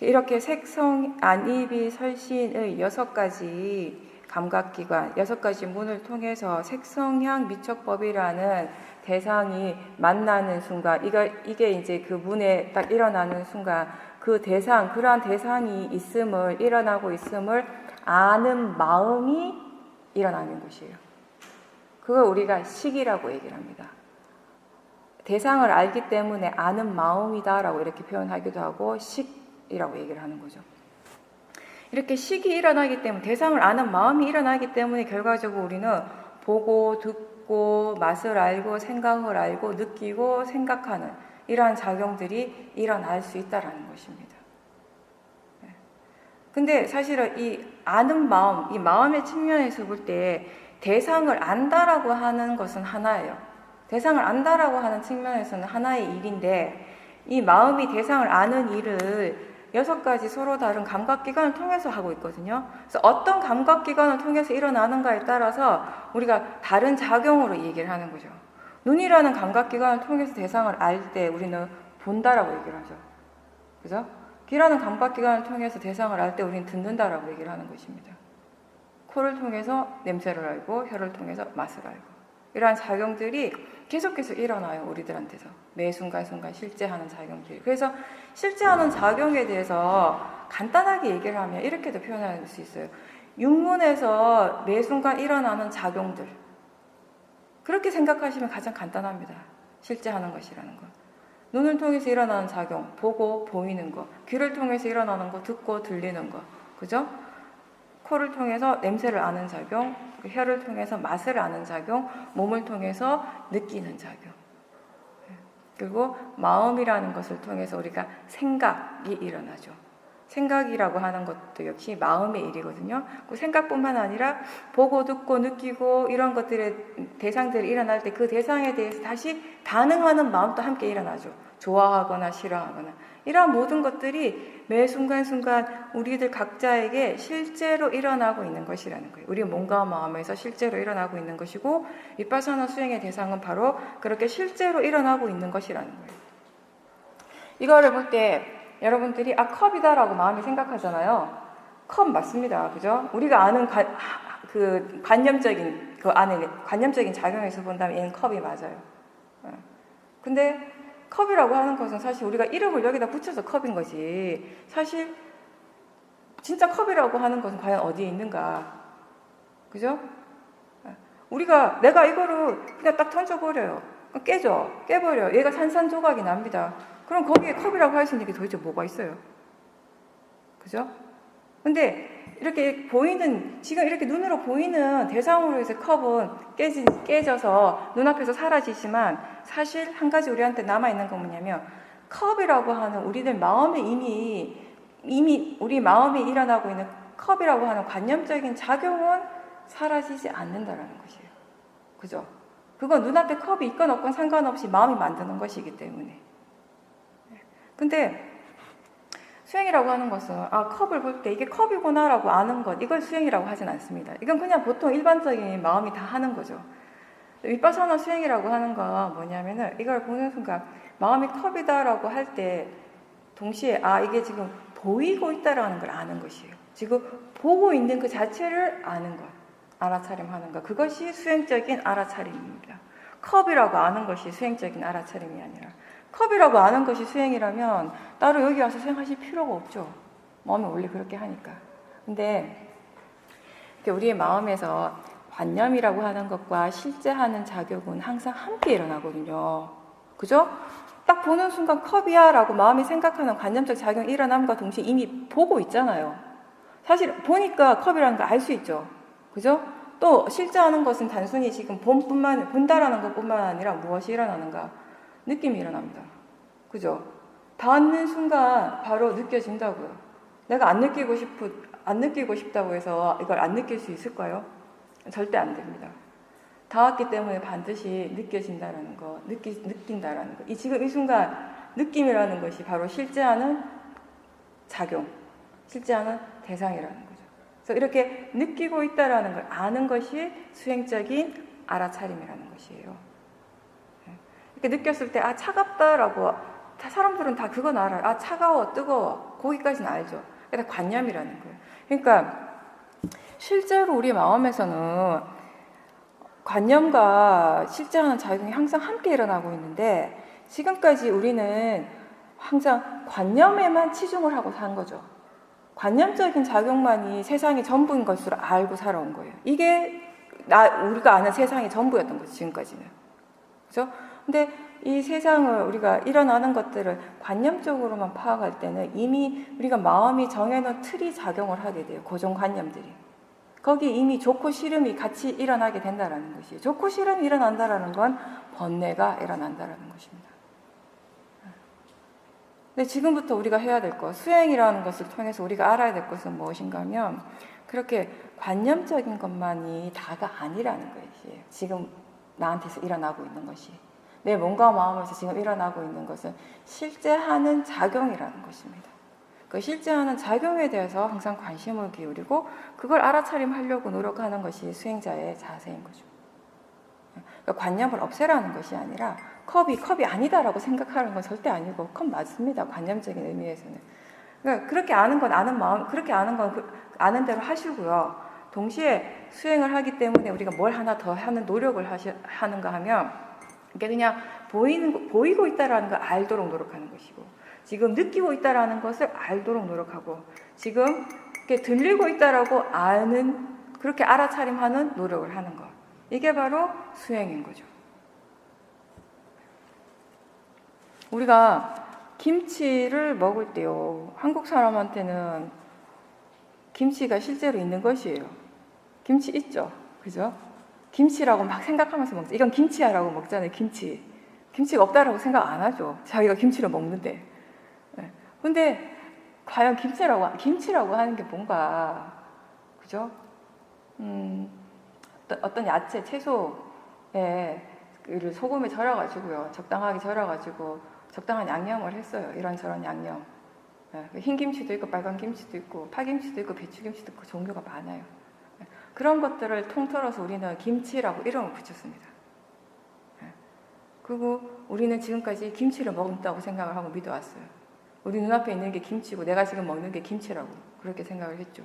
이렇게 색, 성, 안, 이, 비, 설, 신의 6가지 감각기관, 6가지 문을 통해서 색, 성, 향, 미촉, 법이라는 대상이 만나는 순간, 이게 이제 그 문에 딱 일어나는 순간, 그 대상, 그러한 대상이 일어나고 있음을 아는 마음이 일어나는 것이에요. 그걸 우리가 식이라고 얘기를 합니다. 대상을 알기 때문에 아는 마음이다라고 이렇게 표현하기도 하고 식이라고 얘기를 하는 거죠. 이렇게 식이 일어나기 때문에, 대상을 아는 마음이 일어나기 때문에 결과적으로 우리는 보고 듣고 맛을 알고 생각을 알고 느끼고 생각하는 이러한 작용들이 일어날 수 있다는 것입니다. 근데 사실은 이 아는 마음, 이 마음의 측면에서 볼 때 대상을 안다라고 하는 것은 하나예요. 대상을 안다라고 하는 측면에서는 하나의 일인데, 이 마음이 대상을 아는 일을 6가지 서로 다른 감각기관을 통해서 하고 있거든요. 그래서 어떤 감각기관을 통해서 일어나는가에 따라서 우리가 다른 작용으로 얘기를 하는 거죠. 눈이라는 감각기관을 통해서 대상을 알 때 우리는 본다라고 얘기를 하죠. 그죠? 귀라는 감각기관을 통해서 대상을 알 때 우리는 듣는다라고 얘기를 하는 것입니다. 코를 통해서 냄새를 알고, 혀를 통해서 맛을 알고, 이러한 작용들이 계속해서 일어나요. 우리들한테서 매 순간순간 실제 하는 작용들이. 그래서 실제 하는 작용에 대해서 간단하게 얘기를 하면 이렇게도 표현할 수 있어요. 육문에서 매 순간 일어나는 작용들, 그렇게 생각하시면 가장 간단합니다. 실제 하는 것이라는 것. 눈을 통해서 일어나는 작용, 보고 보이는 거, 귀를 통해서 일어나는 거, 듣고 들리는 거, 그죠? 코를 통해서 냄새를 아는 작용, 혀를 통해서 맛을 아는 작용, 몸을 통해서 느끼는 작용. 그리고 마음이라는 것을 통해서 우리가 생각이 일어나죠. 생각이라고 하는 것도 역시 마음의 일이거든요. 그 생각뿐만 아니라 보고 듣고 느끼고 이런 것들의 대상들이 일어날 때 그 대상에 대해서 다시 반응하는 마음도 함께 일어나죠. 좋아하거나 싫어하거나. 이러한 모든 것들이 매 순간순간 우리들 각자에게 실제로 일어나고 있는 것이라는 거예요. 우리 몸과 마음에서 실제로 일어나고 있는 것이고, 비파사나 수행의 대상은 바로 그렇게 실제로 일어나고 있는 것이라는 거예요. 이거를 볼 때 여러분들이 컵이다라고 마음이 생각하잖아요. 컵 맞습니다. 그죠? 우리가 아는 그 관념적인 그 안에 관념적인 작용에서 본다면 얘는 컵이 맞아요. 근데 컵이라고 하는 것은 사실 우리가 이름을 여기다 붙여서 컵인 거지, 사실 진짜 컵이라고 하는 것은 과연 어디에 있는가? 그죠? 내가 이거를 그냥 딱 던져버려요. 깨버려요. 얘가 산산조각이 납니다. 그럼 거기에 컵이라고 할 수 있는 게 도대체 뭐가 있어요? 그죠? 근데 이렇게 지금 이렇게 눈으로 보이는 대상으로 해서 컵은 깨져서 눈앞에서 사라지지만 사실 한 가지 우리한테 남아있는 건 뭐냐면 컵이라고 하는 우리들 마음에 이미 우리 마음에 일어나고 있는 컵이라고 하는 관념적인 작용은 사라지지 않는다라는 것이에요. 그죠? 그건 눈앞에 컵이 있건 없건 상관없이 마음이 만드는 것이기 때문에. 근데 수행이라고 하는 것은 컵을 볼 때 이게 컵이구나라고 아는 것, 이걸 수행이라고 하진 않습니다. 이건 그냥 보통 일반적인 마음이 다 하는 거죠. 위파사나 수행이라고 하는 건 뭐냐면은 이걸 보는 순간 마음이 컵이다라고 할 때 동시에 이게 지금 보이고 있다라는 걸 아는 것이에요. 지금 보고 있는 그 자체를 아는 것, 알아차림하는 것, 그것이 수행적인 알아차림입니다. 컵이라고 아는 것이 수행적인 알아차림이 아니라, 컵이라고 아는 것이 수행이라면 따로 여기 와서 수행하실 필요가 없죠. 마음이 원래 그렇게 하니까. 근데 우리의 마음에서 관념이라고 하는 것과 실제 하는 작용은 항상 함께 일어나거든요. 그죠? 딱 보는 순간 컵이야 라고 마음이 생각하는 관념적 작용이 일어남과 동시에 이미 보고 있잖아요. 사실 보니까 컵이라는 걸 알 수 있죠. 그죠? 또 실제 하는 것은 단순히 지금 본다라는 것뿐만 아니라 무엇이 일어나는가? 느낌이 일어납니다. 그죠? 닿는 순간 바로 느껴진다고요. 내가 안 느끼고 싶다고 해서 이걸 안 느낄 수 있을까요? 절대 안 됩니다. 닿았기 때문에 반드시 느껴진다라는 거, 느낀다라는 거. 지금 이 순간 느낌이라는 것이 바로 실제하는 작용, 실제하는 대상이라는 거죠. 그래서 이렇게 느끼고 있다라는 걸 아는 것이 수행적인 알아차림이라는 것이에요. 이렇게 느꼈을 때 차갑다라고 사람들은 다 그건 알아요. 차가워, 뜨거워, 거기까지는 알죠. 그게 관념이라는 거예요. 그러니까 실제로 우리 마음에서는 관념과 실제 하는 작용이 항상 함께 일어나고 있는데 지금까지 우리는 항상 관념에만 치중을 하고 산 거죠. 관념적인 작용만이 세상의 전부인 것으로 알고 살아온 거예요. 이게 우리가 아는 세상의 전부였던 거죠, 지금까지는. 그죠? 근데 이 세상을 우리가 일어나는 것들을 관념적으로만 파악할 때는 이미 우리가 마음이 정해놓은 틀이 작용을 하게 돼요. 고정관념들이. 거기에 이미 좋고 싫음이 같이 일어나게 된다는 것이에요. 좋고 싫음이 일어난다는 건 번뇌가 일어난다는 것입니다. 근데 지금부터 우리가 해야 될 것, 수행이라는 것을 통해서 우리가 알아야 될 것은 무엇인가 하면 그렇게 관념적인 것만이 다가 아니라는 것이에요. 지금 나한테서 일어나고 있는 것이. 내 몸과 마음에서 지금 일어나고 있는 것은 실제 하는 작용이라는 것입니다. 그 실제 하는 작용에 대해서 항상 관심을 기울이고 그걸 알아차림하려고 노력하는 것이 수행자의 자세인 거죠. 그러니까 관념을 없애라는 것이 아니라 컵이 아니다라고 생각하는 건 절대 아니고 컵 맞습니다. 관념적인 의미에서는. 그러니까 그렇게 아는 건 아는 마음, 그렇게 아는 건 아는 대로 하시고요. 동시에 수행을 하기 때문에 우리가 뭘 하나 더 하는 노력을 하는가 하면 이게 그냥 보이고 있다라는 걸 알도록 노력하는 것이고 지금 느끼고 있다라는 것을 알도록 노력하고 지금 이렇게 들리고 있다라고 아는 그렇게 알아차림하는 노력을 하는 것. 이게 바로 수행인 거죠. 우리가 김치를 먹을 때요. 한국 사람한테는 김치가 실제로 있는 것이에요. 김치 있죠? 그죠? 김치라고 막 생각하면서 먹죠. 이건 김치야라고 먹잖아요. 김치가 없다라고 생각 안 하죠. 자기가 김치를 먹는데. 근데 과연 김치라고 하는 게 뭔가, 그죠? 어떤 야채, 채소에 소금에 절여가지고요. 적당하게 절여가지고 적당한 양념을 했어요. 이런저런 양념. 흰 김치도 있고 빨간 김치도 있고 파김치도 있고 배추김치도 있고 종류가 많아요. 그런 것들을 통틀어서 우리는 김치라고 이름을 붙였습니다. 그리고 우리는 지금까지 김치를 먹는다고 생각을 하고 믿어왔어요. 우리 눈앞에 있는 게 김치고 내가 지금 먹는 게 김치라고 그렇게 생각을 했죠.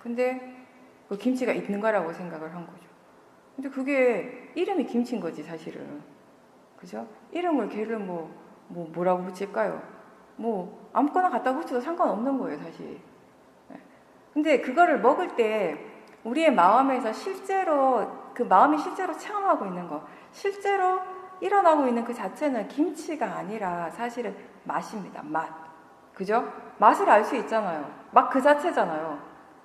근데 그 김치가 있는 거라고 생각을 한 거죠. 근데 그게 이름이 김치인 거지 사실은. 그죠? 이름을 걔를 뭐라고 붙일까요? 아무거나 갖다 붙여도 상관없는 거예요 사실. 근데 그거를 먹을 때 우리의 마음에서 실제로 그 마음이 실제로 체험하고 있는 거, 실제로 일어나고 있는 그 자체는 김치가 아니라 사실은 맛입니다. 맛. 그죠? 맛을 알 수 있잖아요. 맛 그 자체잖아요.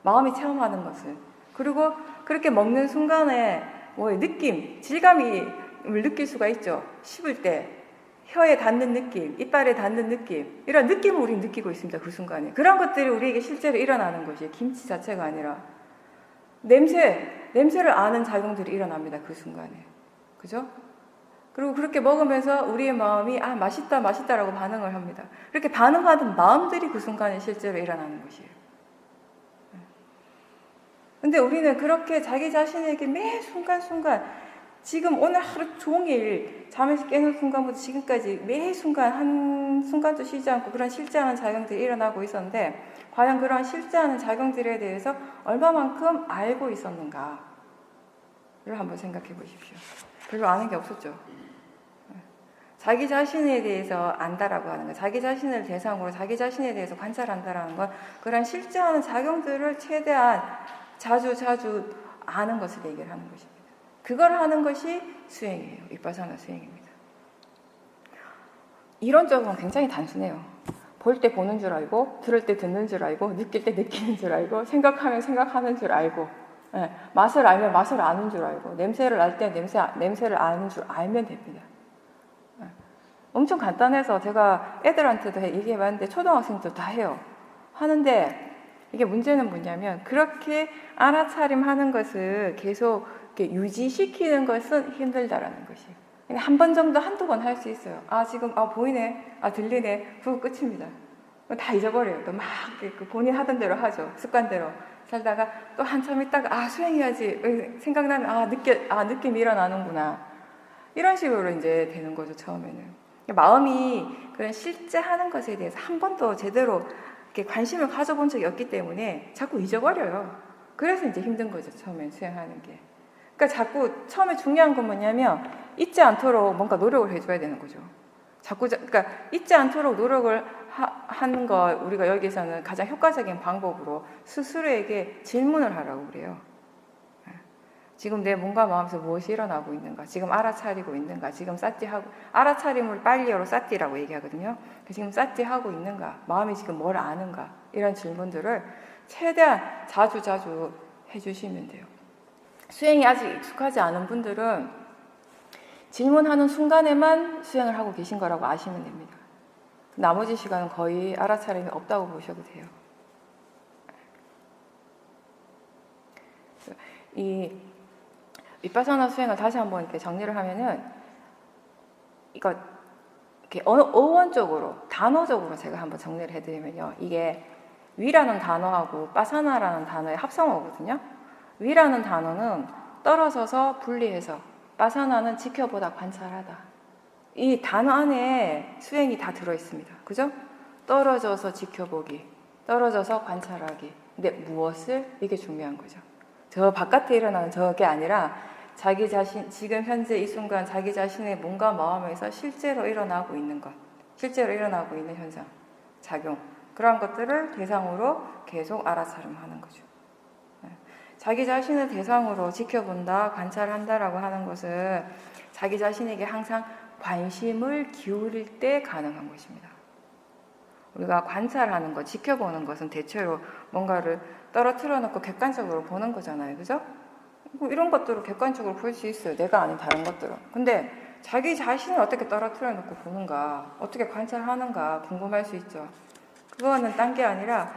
마음이 체험하는 것을. 그리고 그렇게 먹는 순간에 느낌, 질감을 느낄 수가 있죠. 씹을 때 혀에 닿는 느낌, 이빨에 닿는 느낌, 이런 느낌을 우리는 느끼고 있습니다. 그 순간에. 그런 것들이 우리에게 실제로 일어나는 것이 김치 자체가 아니라 냄새를 아는 작용들이 일어납니다. 그 순간에. 그죠? 그리고 그렇게 먹으면서 우리의 마음이 맛있다 맛있다라고 반응을 합니다. 그렇게 반응하는 마음들이 그 순간에 실제로 일어나는 것이에요. 근데 우리는 그렇게 자기 자신에게 매 순간순간 지금 오늘 하루 종일 잠에서 깨는 순간부터 지금까지 매 순간 한 순간도 쉬지 않고 그런 실제하는 작용들이 일어나고 있었는데 과연 그런 실제하는 작용들에 대해서 얼마만큼 알고 있었는가를 한번 생각해 보십시오. 별로 아는 게 없었죠. 자기 자신에 대해서 안다라고 하는 거, 자기 자신을 대상으로 자기 자신에 대해서 관찰한다라는 건 그런 실제하는 작용들을 최대한 자주 아는 것을 얘기를 하는 것입니다. 그걸 하는 것이 수행이에요. 윗바사나 수행입니다. 이론적으로는 굉장히 단순해요. 볼 때 보는 줄 알고, 들을 때 듣는 줄 알고, 느낄 때 느끼는 줄 알고, 생각하면 생각하는 줄 알고, 맛을 알면 맛을 아는 줄 알고, 냄새를 알 때 냄새를 아는 줄 알면 됩니다. 엄청 간단해서 제가 애들한테도 얘기해봤는데 초등학생도 다 해요. 하는데 이게 문제는 뭐냐면 그렇게 알아차림하는 것을 계속 이렇게 유지시키는 것은 힘들다라는 것이에요. 한 번 정도 한두 번 할 수 있어요. 지금 보이네, 들리네, 그거 끝입니다. 다 잊어버려요. 또 막 본인 하던 대로 하죠. 습관대로 살다가 또 한참 있다가 수행해야지 생각나면 느낌이 일어나는구나. 이런 식으로 이제 되는 거죠. 처음에는 마음이 그런 실제 하는 것에 대해서 한 번도 제대로 이렇게 관심을 가져본 적이 없기 때문에 자꾸 잊어버려요. 그래서 이제 힘든 거죠. 처음에 수행하는 게. 그러니까 자꾸 처음에 중요한 건 뭐냐면 잊지 않도록 뭔가 노력을 해줘야 되는 거죠. 그러니까 잊지 않도록 노력을 하는 거 우리가 여기서는 가장 효과적인 방법으로 스스로에게 질문을 하라고 그래요. 지금 내 몸과 마음에서 무엇이 일어나고 있는가? 지금 알아차리고 있는가? 지금 싸띠하고 알아차림을 빨리어로 싸띠라고 얘기하거든요. 지금 싸띠하고 있는가? 마음이 지금 뭘 아는가? 이런 질문들을 최대한 자주 해주시면 돼요. 수행이 아직 익숙하지 않은 분들은 질문하는 순간에만 수행을 하고 계신 거라고 아시면 됩니다. 나머지 시간은 거의 알아차림이 없다고 보셔도 돼요. 이 윗바사나 수행을 다시 한번 이렇게 정리를 하면은 이거 이렇게 어원적으로 단어적으로 제가 한번 정리를 해드리면요, 이게 위라는 단어하고 바사나라는 단어의 합성어거든요. 위라는 단어는 떨어져서 분리해서, 바사나는 지켜보다 관찰하다. 이 단어 안에 수행이 다 들어있습니다. 그죠? 떨어져서 지켜보기, 떨어져서 관찰하기. 근데 무엇을? 이게 중요한 거죠. 저 바깥에 일어나는 저게 아니라 자기 자신, 지금 현재 이 순간 자기 자신의 몸과 마음에서 실제로 일어나고 있는 것, 실제로 일어나고 있는 현상, 작용, 그런 것들을 대상으로 계속 알아차림하는 거죠. 자기 자신을 대상으로 지켜본다, 관찰한다라고 하는 것은 자기 자신에게 항상 관심을 기울일 때 가능한 것입니다. 우리가 관찰하는 것, 지켜보는 것은 대체로 뭔가를 떨어뜨려 놓고 객관적으로 보는 거잖아요. 그죠? 이런 것들을 객관적으로 볼 수 있어요. 내가 아닌 다른 것들은. 근데 자기 자신을 어떻게 떨어뜨려 놓고 보는가, 어떻게 관찰하는가 궁금할 수 있죠. 그거는 딴 게 아니라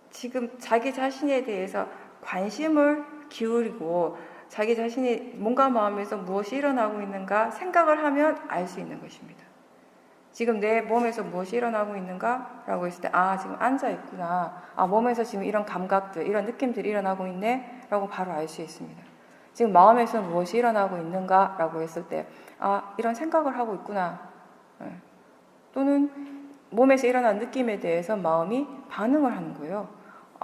지금 자기 자신에 대해서 관심을 기울이고 자기 자신이 몸과 마음에서 무엇이 일어나고 있는가 생각을 하면 알 수 있는 것입니다. 지금 내 몸에서 무엇이 일어나고 있는가? 라고 했을 때 지금 앉아있구나. 몸에서 지금 이런 감각들, 이런 느낌들이 일어나고 있네? 라고 바로 알 수 있습니다. 지금 마음에서 무엇이 일어나고 있는가? 라고 했을 때 이런 생각을 하고 있구나. 또는 몸에서 일어난 느낌에 대해서 마음이 반응을 하는 거예요.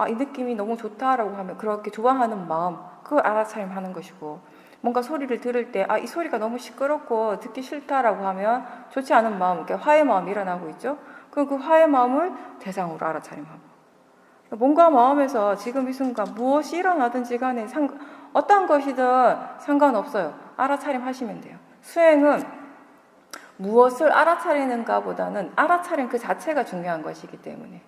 이 느낌이 너무 좋다라고 하면 그렇게 좋아하는 마음, 그걸 알아차림하는 것이고, 뭔가 소리를 들을 때 이 소리가 너무 시끄럽고 듣기 싫다라고 하면 좋지 않은 마음, 화의 마음이 일어나고 있죠. 그럼 그 화의 마음을 대상으로 알아차림하고, 몸과 마음에서 지금 이 순간 무엇이 일어나든지 간에 어떤 것이든 상관없어요. 알아차림 하시면 돼요. 수행은 무엇을 알아차리는가 보다는 알아차림 그 자체가 중요한 것이기 때문에.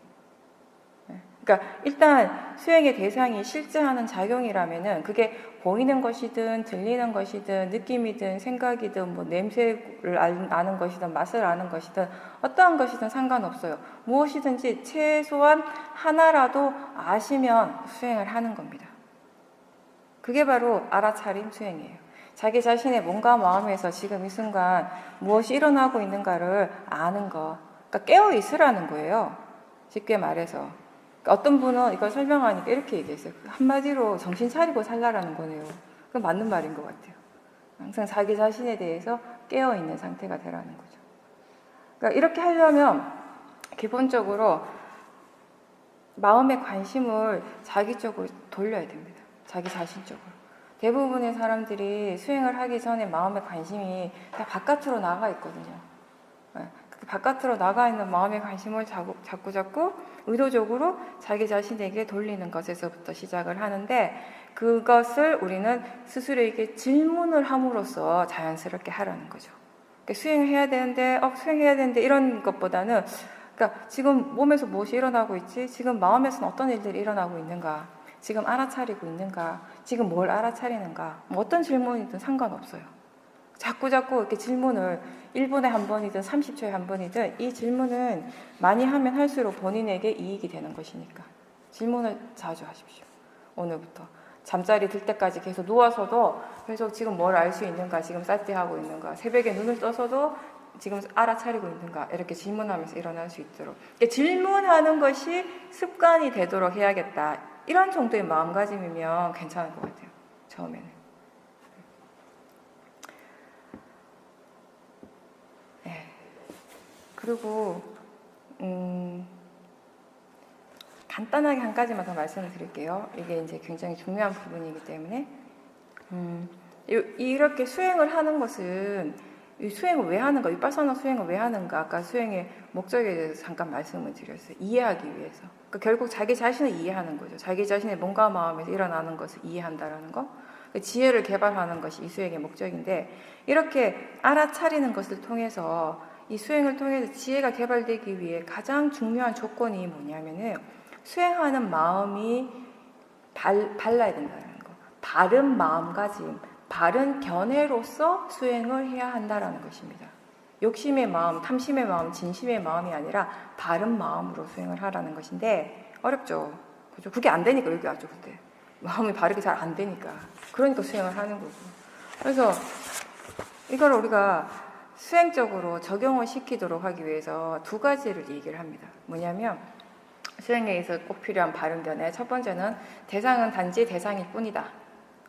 그러니까 일단 수행의 대상이 실제 하는 작용이라면은 그게 보이는 것이든 들리는 것이든 느낌이든 생각이든 뭐 냄새를 아는 것이든 맛을 아는 것이든 어떠한 것이든 상관없어요. 무엇이든지 최소한 하나라도 아시면 수행을 하는 겁니다. 그게 바로 알아차림 수행이에요. 자기 자신의 몸과 마음에서 지금 이 순간 무엇이 일어나고 있는가를 아는 거. 그러니까 깨어 있으라는 거예요. 쉽게 말해서. 어떤 분은 이걸 설명하니까 이렇게 얘기했어요. 한마디로 정신 차리고 살라라는 거네요. 그건 맞는 말인 것 같아요. 항상 자기 자신에 대해서 깨어있는 상태가 되라는 거죠. 그러니까 이렇게 하려면 기본적으로 마음의 관심을 자기 쪽으로 돌려야 됩니다. 자기 자신 쪽으로. 대부분의 사람들이 수행을 하기 전에 마음의 관심이 다 바깥으로 나가 있거든요. 바깥으로 나가 있는 마음의 관심을 자꾸 의도적으로 자기 자신에게 돌리는 것에서부터 시작을 하는데 그것을 우리는 스스로에게 질문을 함으로써 자연스럽게 하라는 거죠. 그러니까 수행해야 되는데 이런 것보다는 그러니까 지금 몸에서 무엇이 일어나고 있지? 지금 마음에서는 어떤 일들이 일어나고 있는가? 지금 알아차리고 있는가? 지금 뭘 알아차리는가? 뭐 어떤 질문이든 상관없어요. 자꾸 이렇게 질문을 1분에 한 번이든 30초에 한 번이든 이 질문은 많이 하면 할수록 본인에게 이익이 되는 것이니까 질문을 자주 하십시오. 오늘부터 잠자리 들 때까지 계속 누워서도 계속 지금 뭘 알 수 있는가, 지금 쌀띠하고 있는가, 새벽에 눈을 떠서도 지금 알아차리고 있는가 이렇게 질문하면서 일어날 수 있도록 질문하는 것이 습관이 되도록 해야겠다. 이런 정도의 마음가짐이면 괜찮을 것 같아요. 처음에는. 그리고 간단하게 한 가지만 더 말씀을 드릴게요. 이게 이제 굉장히 중요한 부분이기 때문에 이렇게 수행을 하는 것은 이 수행을 왜 하는가, 위파사나 수행을 왜 하는가, 아까 수행의 목적에 대해서 잠깐 말씀을 드렸어요. 이해하기 위해서. 그러니까 결국 자기 자신을 이해하는 거죠. 자기 자신의 몸과 마음에서 일어나는 것을 이해한다라는 거. 지혜를 개발하는 것이 이 수행의 목적인데 이렇게 알아차리는 것을 통해서 이 수행을 통해서 지혜가 개발되기 위해 가장 중요한 조건이 뭐냐면은 수행하는 마음이 발라야 된다는 거. 바른 마음가짐, 바른 견해로서 수행을 해야 한다는 것입니다. 욕심의 마음, 탐심의 마음, 진심의 마음이 아니라 바른 마음으로 수행을 하라는 것인데 어렵죠. 그죠? 그게 안 되니까 여기 왔죠. 그때 마음이 바르게 잘 안 되니까. 그러니까 수행을 하는 거고. 그래서 이걸 우리가 수행적으로 적용을 시키도록 하기 위해서 두 가지를 얘기를 합니다. 뭐냐면 수행에 있어 꼭 필요한 바른 견해. 첫 번째는 대상은 단지 대상일 뿐이다.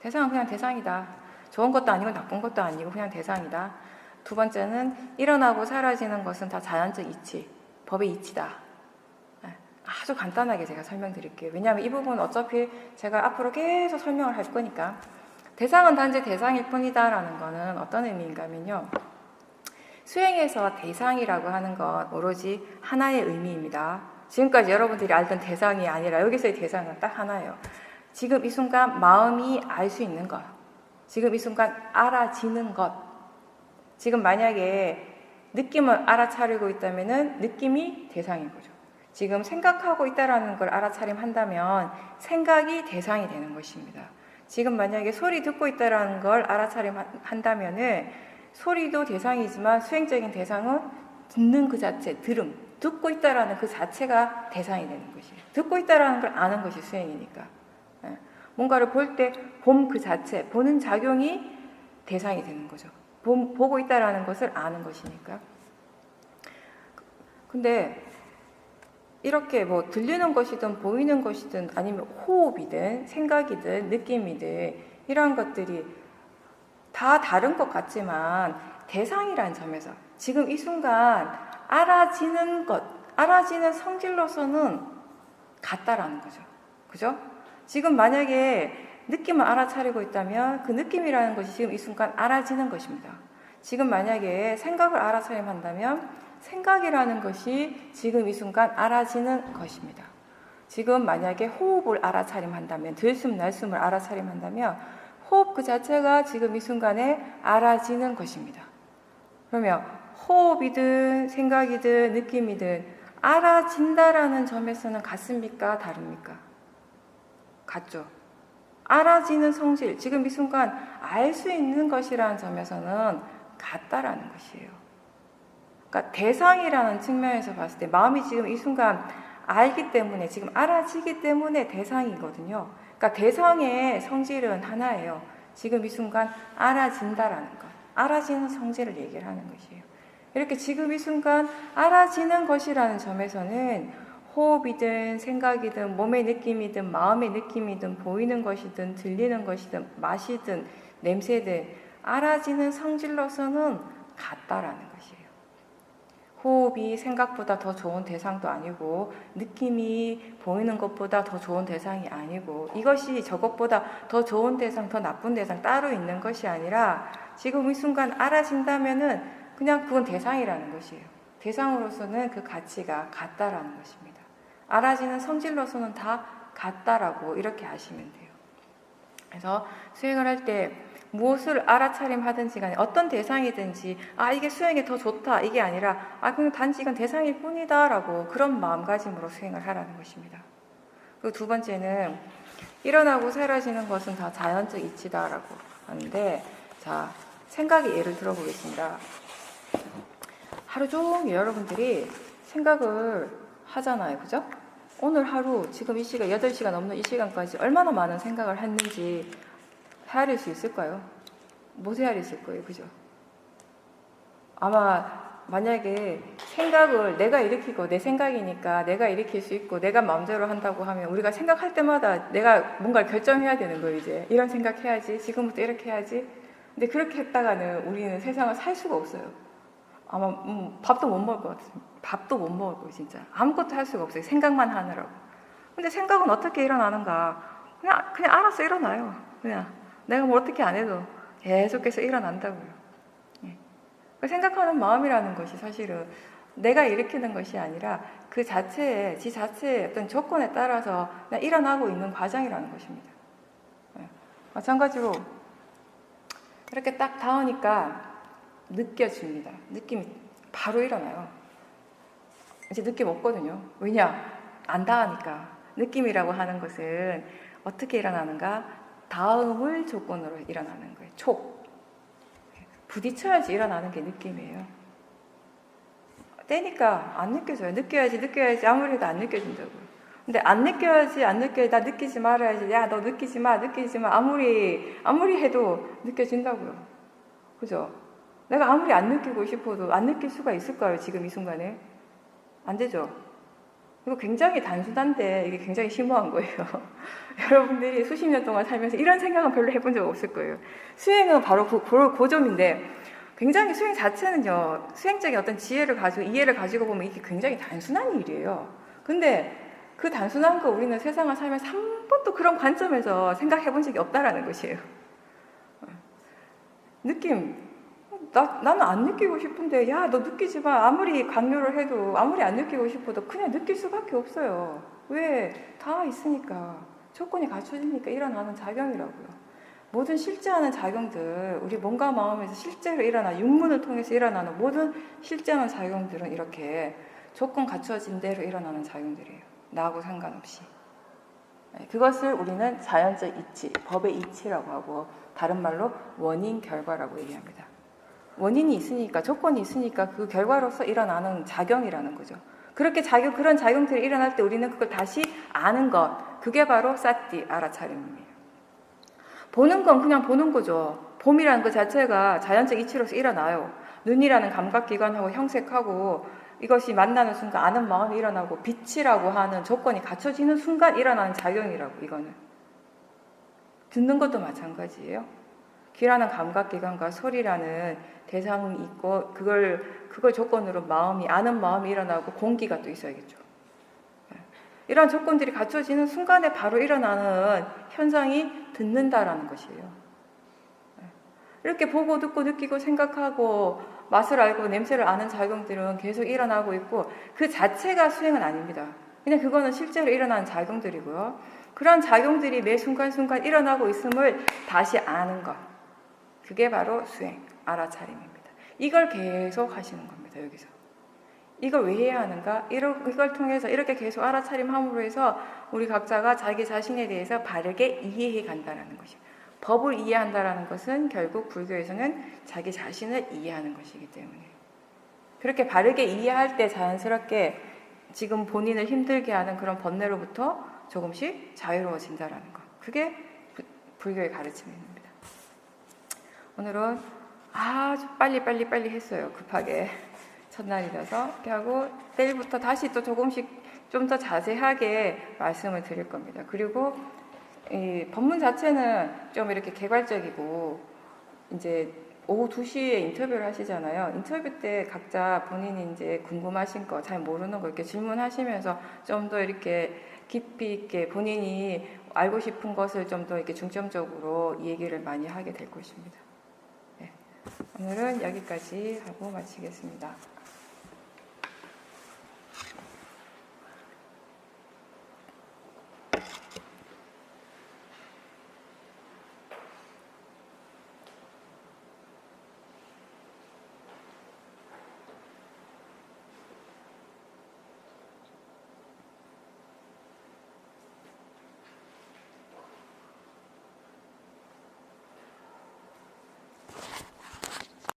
대상은 그냥 대상이다. 좋은 것도 아니고 나쁜 것도 아니고 그냥 대상이다. 두 번째는 일어나고 사라지는 것은 다 자연적 이치, 법의 이치다. 아주 간단하게 제가 설명드릴게요. 왜냐하면 이 부분은 어차피 제가 앞으로 계속 설명을 할 거니까. 대상은 단지 대상일 뿐이다라는 거는 어떤 의미인가 하면요. 수행에서 대상이라고 하는 건 오로지 하나의 의미입니다. 지금까지 여러분들이 알던 대상이 아니라 여기서의 대상은 딱 하나예요. 지금 이 순간 마음이 알 수 있는 것. 지금 이 순간 알아지는 것. 지금 만약에 느낌을 알아차리고 있다면 느낌이 대상인 거죠. 지금 생각하고 있다는 걸 알아차림한다면 생각이 대상이 되는 것입니다. 지금 만약에 소리 듣고 있다는 걸 알아차림한다면 소리도 대상이지만 수행적인 대상은 듣는 그 자체, 들음, 듣고 있다는 그 자체가 대상이 되는 것이에요. 듣고 있다는 걸 아는 것이 수행이니까. 뭔가를 볼 때 봄 그 자체, 보는 작용이 대상이 되는 거죠. 보고 있다는 것을 아는 것이니까. 근데 이렇게 뭐 들리는 것이든 보이는 것이든 아니면 호흡이든 생각이든 느낌이든 이러한 것들이 다 다른 것 같지만 대상이라는 점에서 지금 이 순간 알아지는 것, 알아지는 성질로서는 같다라는 거죠. 그죠? 지금 만약에 느낌을 알아차리고 있다면 그 느낌이라는 것이 지금 이 순간 알아지는 것입니다. 지금 만약에 생각을 알아차림한다면 생각이라는 것이 지금 이 순간 알아지는 것입니다. 지금 만약에 호흡을 알아차림한다면, 들숨 날숨을 알아차림한다면 호흡 그 자체가 지금 이 순간에 알아지는 것입니다. 그러면 호흡이든 생각이든 느낌이든 알아진다라는 점에서는 같습니까? 다릅니까? 같죠. 알아지는 성질, 지금 이 순간 알 수 있는 것이라는 점에서는 같다라는 것이에요. 그러니까 대상이라는 측면에서 봤을 때 마음이 지금 이 순간 알기 때문에, 지금 알아지기 때문에 대상이거든요. 그러니까 대상의 성질은 하나예요. 지금 이 순간 알아진다라는 것, 알아지는 성질을 얘기를 하는 것이에요. 이렇게 지금 이 순간 알아지는 것이라는 점에서는 호흡이든 생각이든 몸의 느낌이든 마음의 느낌이든 보이는 것이든 들리는 것이든 맛이든 냄새든 알아지는 성질로서는 같다라는 것이에요. 호흡이 생각보다 더 좋은 대상도 아니고 느낌이 보이는 것보다 더 좋은 대상이 아니고 이것이 저것보다 더 좋은 대상, 더 나쁜 대상 따로 있는 것이 아니라 지금 이 순간 알아진다면은 그냥 그건 대상이라는 것이에요. 대상으로서는 그 가치가 같다라는 것입니다. 알아지는 성질로서는 다 같다라고 이렇게 아시면 돼요. 그래서 수행을 할 때 무엇을 알아차림하든지 간에 어떤 대상이든지 이게 수행에 더 좋다 이게 아니라 그냥 단지 이건 대상일 뿐이다 라고 그런 마음가짐으로 수행을 하라는 것입니다. 그리고 두 번째는 일어나고 사라지는 것은 다 자연적 이치다라고 하는데, 자, 생각의 예를 들어보겠습니다. 하루 종일 여러분들이 생각을 하잖아요. 그죠? 오늘 하루 지금 이 시간 8시가 넘는 이 시간까지 얼마나 많은 생각을 했는지 헤아릴 수 있을까요? 못 헤아리실 거예요. 그죠? 아마 만약에 생각을 내가 일으키고 내 생각이니까 내가 일으킬 수 있고 내가 마음대로 한다고 하면 우리가 생각할 때마다 내가 뭔가를 결정해야 되는 거예요. 이제 이런 생각해야지, 지금부터 이렇게 해야지. 근데 그렇게 했다가는 우리는 세상을 살 수가 없어요. 아마 밥도 못 먹을 것 같아요. 밥도 못 먹을 거예요. 진짜 아무것도 할 수가 없어요. 생각만 하느라고. 근데 생각은 어떻게 일어나는가? 그냥 알아서 일어나요. 그냥 내가 뭐 어떻게 안 해도 계속해서 일어난다고요. 예. 생각하는 마음이라는 것이 사실은 내가 일으키는 것이 아니라 그 자체에, 지 자체의 어떤 조건에 따라서 그냥 일어나고 있는 과정이라는 것입니다. 예. 마찬가지로 이렇게 딱 닿으니까 느껴집니다. 느낌이 바로 일어나요. 이제 느낌 없거든요. 왜냐? 안 닿으니까. 느낌이라고 하는 것은 어떻게 일어나는가? 다음을 조건으로 일어나는 거예요. 촉. 부딪혀야지 일어나는 게 느낌이에요. 떼니까 안 느껴져요. 느껴야지 아무리 해도 안 느껴진다고요. 근데 안 느껴야지 나 느끼지 말아야지. 야, 너 느끼지 마 아무리 해도 느껴진다고요. 그죠? 내가 아무리 안 느끼고 싶어도 안 느낄 수가 있을까요? 지금 이 순간에? 안 되죠? 이거 굉장히 단순한데 이게 굉장히 심오한 거예요. 여러분들이 수십 년 동안 살면서 이런 생각은 별로 해본 적 없을 거예요. 수행은 바로 그 점인데, 굉장히 수행 자체는요, 수행적인 어떤 지혜를 가지고 이해를 가지고 보면 이게 굉장히 단순한 일이에요. 근데 그 단순한 거 우리는 세상을 살면서 한 번도 그런 관점에서 생각해 본 적이 없다라는 것이에요. 느낌. 나는 안 느끼고 싶은데, 야, 너 느끼지 마. 아무리 강요를 해도, 아무리 안 느끼고 싶어도 그냥 느낄 수밖에 없어요. 왜? 다 있으니까. 조건이 갖춰지니까 일어나는 작용이라고요. 모든 실제하는 작용들, 우리 몸과 마음에서 실제로 육문을 통해서 일어나는 모든 실제하는 작용들은 이렇게 조건 갖춰진 대로 일어나는 작용들이에요. 나하고 상관없이. 그것을 우리는 자연적 이치, 법의 이치라고 하고, 다른 말로 원인 결과라고 얘기합니다. 원인이 있으니까, 조건이 있으니까 그 결과로서 일어나는 작용이라는 거죠. 그런 작용들이 일어날 때 우리는 그걸 다시 아는 것, 그게 바로 사띠, 알아차림이에요. 보는 건 그냥 보는 거죠. 봄이라는 것 자체가 자연적 이치로서 일어나요. 눈이라는 감각기관하고 형색하고 이것이 만나는 순간 아는 마음이 일어나고, 빛이라고 하는 조건이 갖춰지는 순간 일어나는 작용이라고, 이거는. 듣는 것도 마찬가지예요. 귀라는 감각기관과 소리라는 대상이 있고, 그걸 조건으로 아는 마음이 일어나고, 공기가 또 있어야겠죠. 이런 조건들이 갖춰지는 순간에 바로 일어나는 현상이 듣는다라는 것이에요. 이렇게 보고 듣고 느끼고 생각하고 맛을 알고 냄새를 아는 작용들은 계속 일어나고 있고, 그 자체가 수행은 아닙니다. 그냥 그거는 실제로 일어나는 작용들이고요. 그런 작용들이 매 순간순간 일어나고 있음을 다시 아는 것. 그게 바로 수행, 알아차림입니다. 이걸 계속 하시는 겁니다. 여기서. 이걸 왜 해야 하는가? 이걸 통해서 이렇게 계속 알아차림함으로 해서 우리 각자가 자기 자신에 대해서 바르게 이해해 간다는 것이에요. 법을 이해한다는 것은 결국 불교에서는 자기 자신을 이해하는 것이기 때문에 그렇게 바르게 이해할 때 자연스럽게 지금 본인을 힘들게 하는 그런 번뇌로부터 조금씩 자유로워진다는 것. 그게 불교의 가르침입니다. 오늘은 아주 빨리 했어요. 급하게. 첫날이라서 이렇게 하고 내일부터 다시 또 조금씩 좀 더 자세하게 말씀을 드릴 겁니다. 그리고 이 법문 자체는 좀 이렇게 개괄적이고 이제 오후 2시에 인터뷰를 하시잖아요. 인터뷰 때 각자 본인이 이제 궁금하신 거, 잘 모르는 거 이렇게 질문하시면서 좀 더 이렇게 깊이 있게 본인이 알고 싶은 것을 좀 더 이렇게 중점적으로 얘기를 많이 하게 될 것입니다. 네. 오늘은 여기까지 하고 마치겠습니다.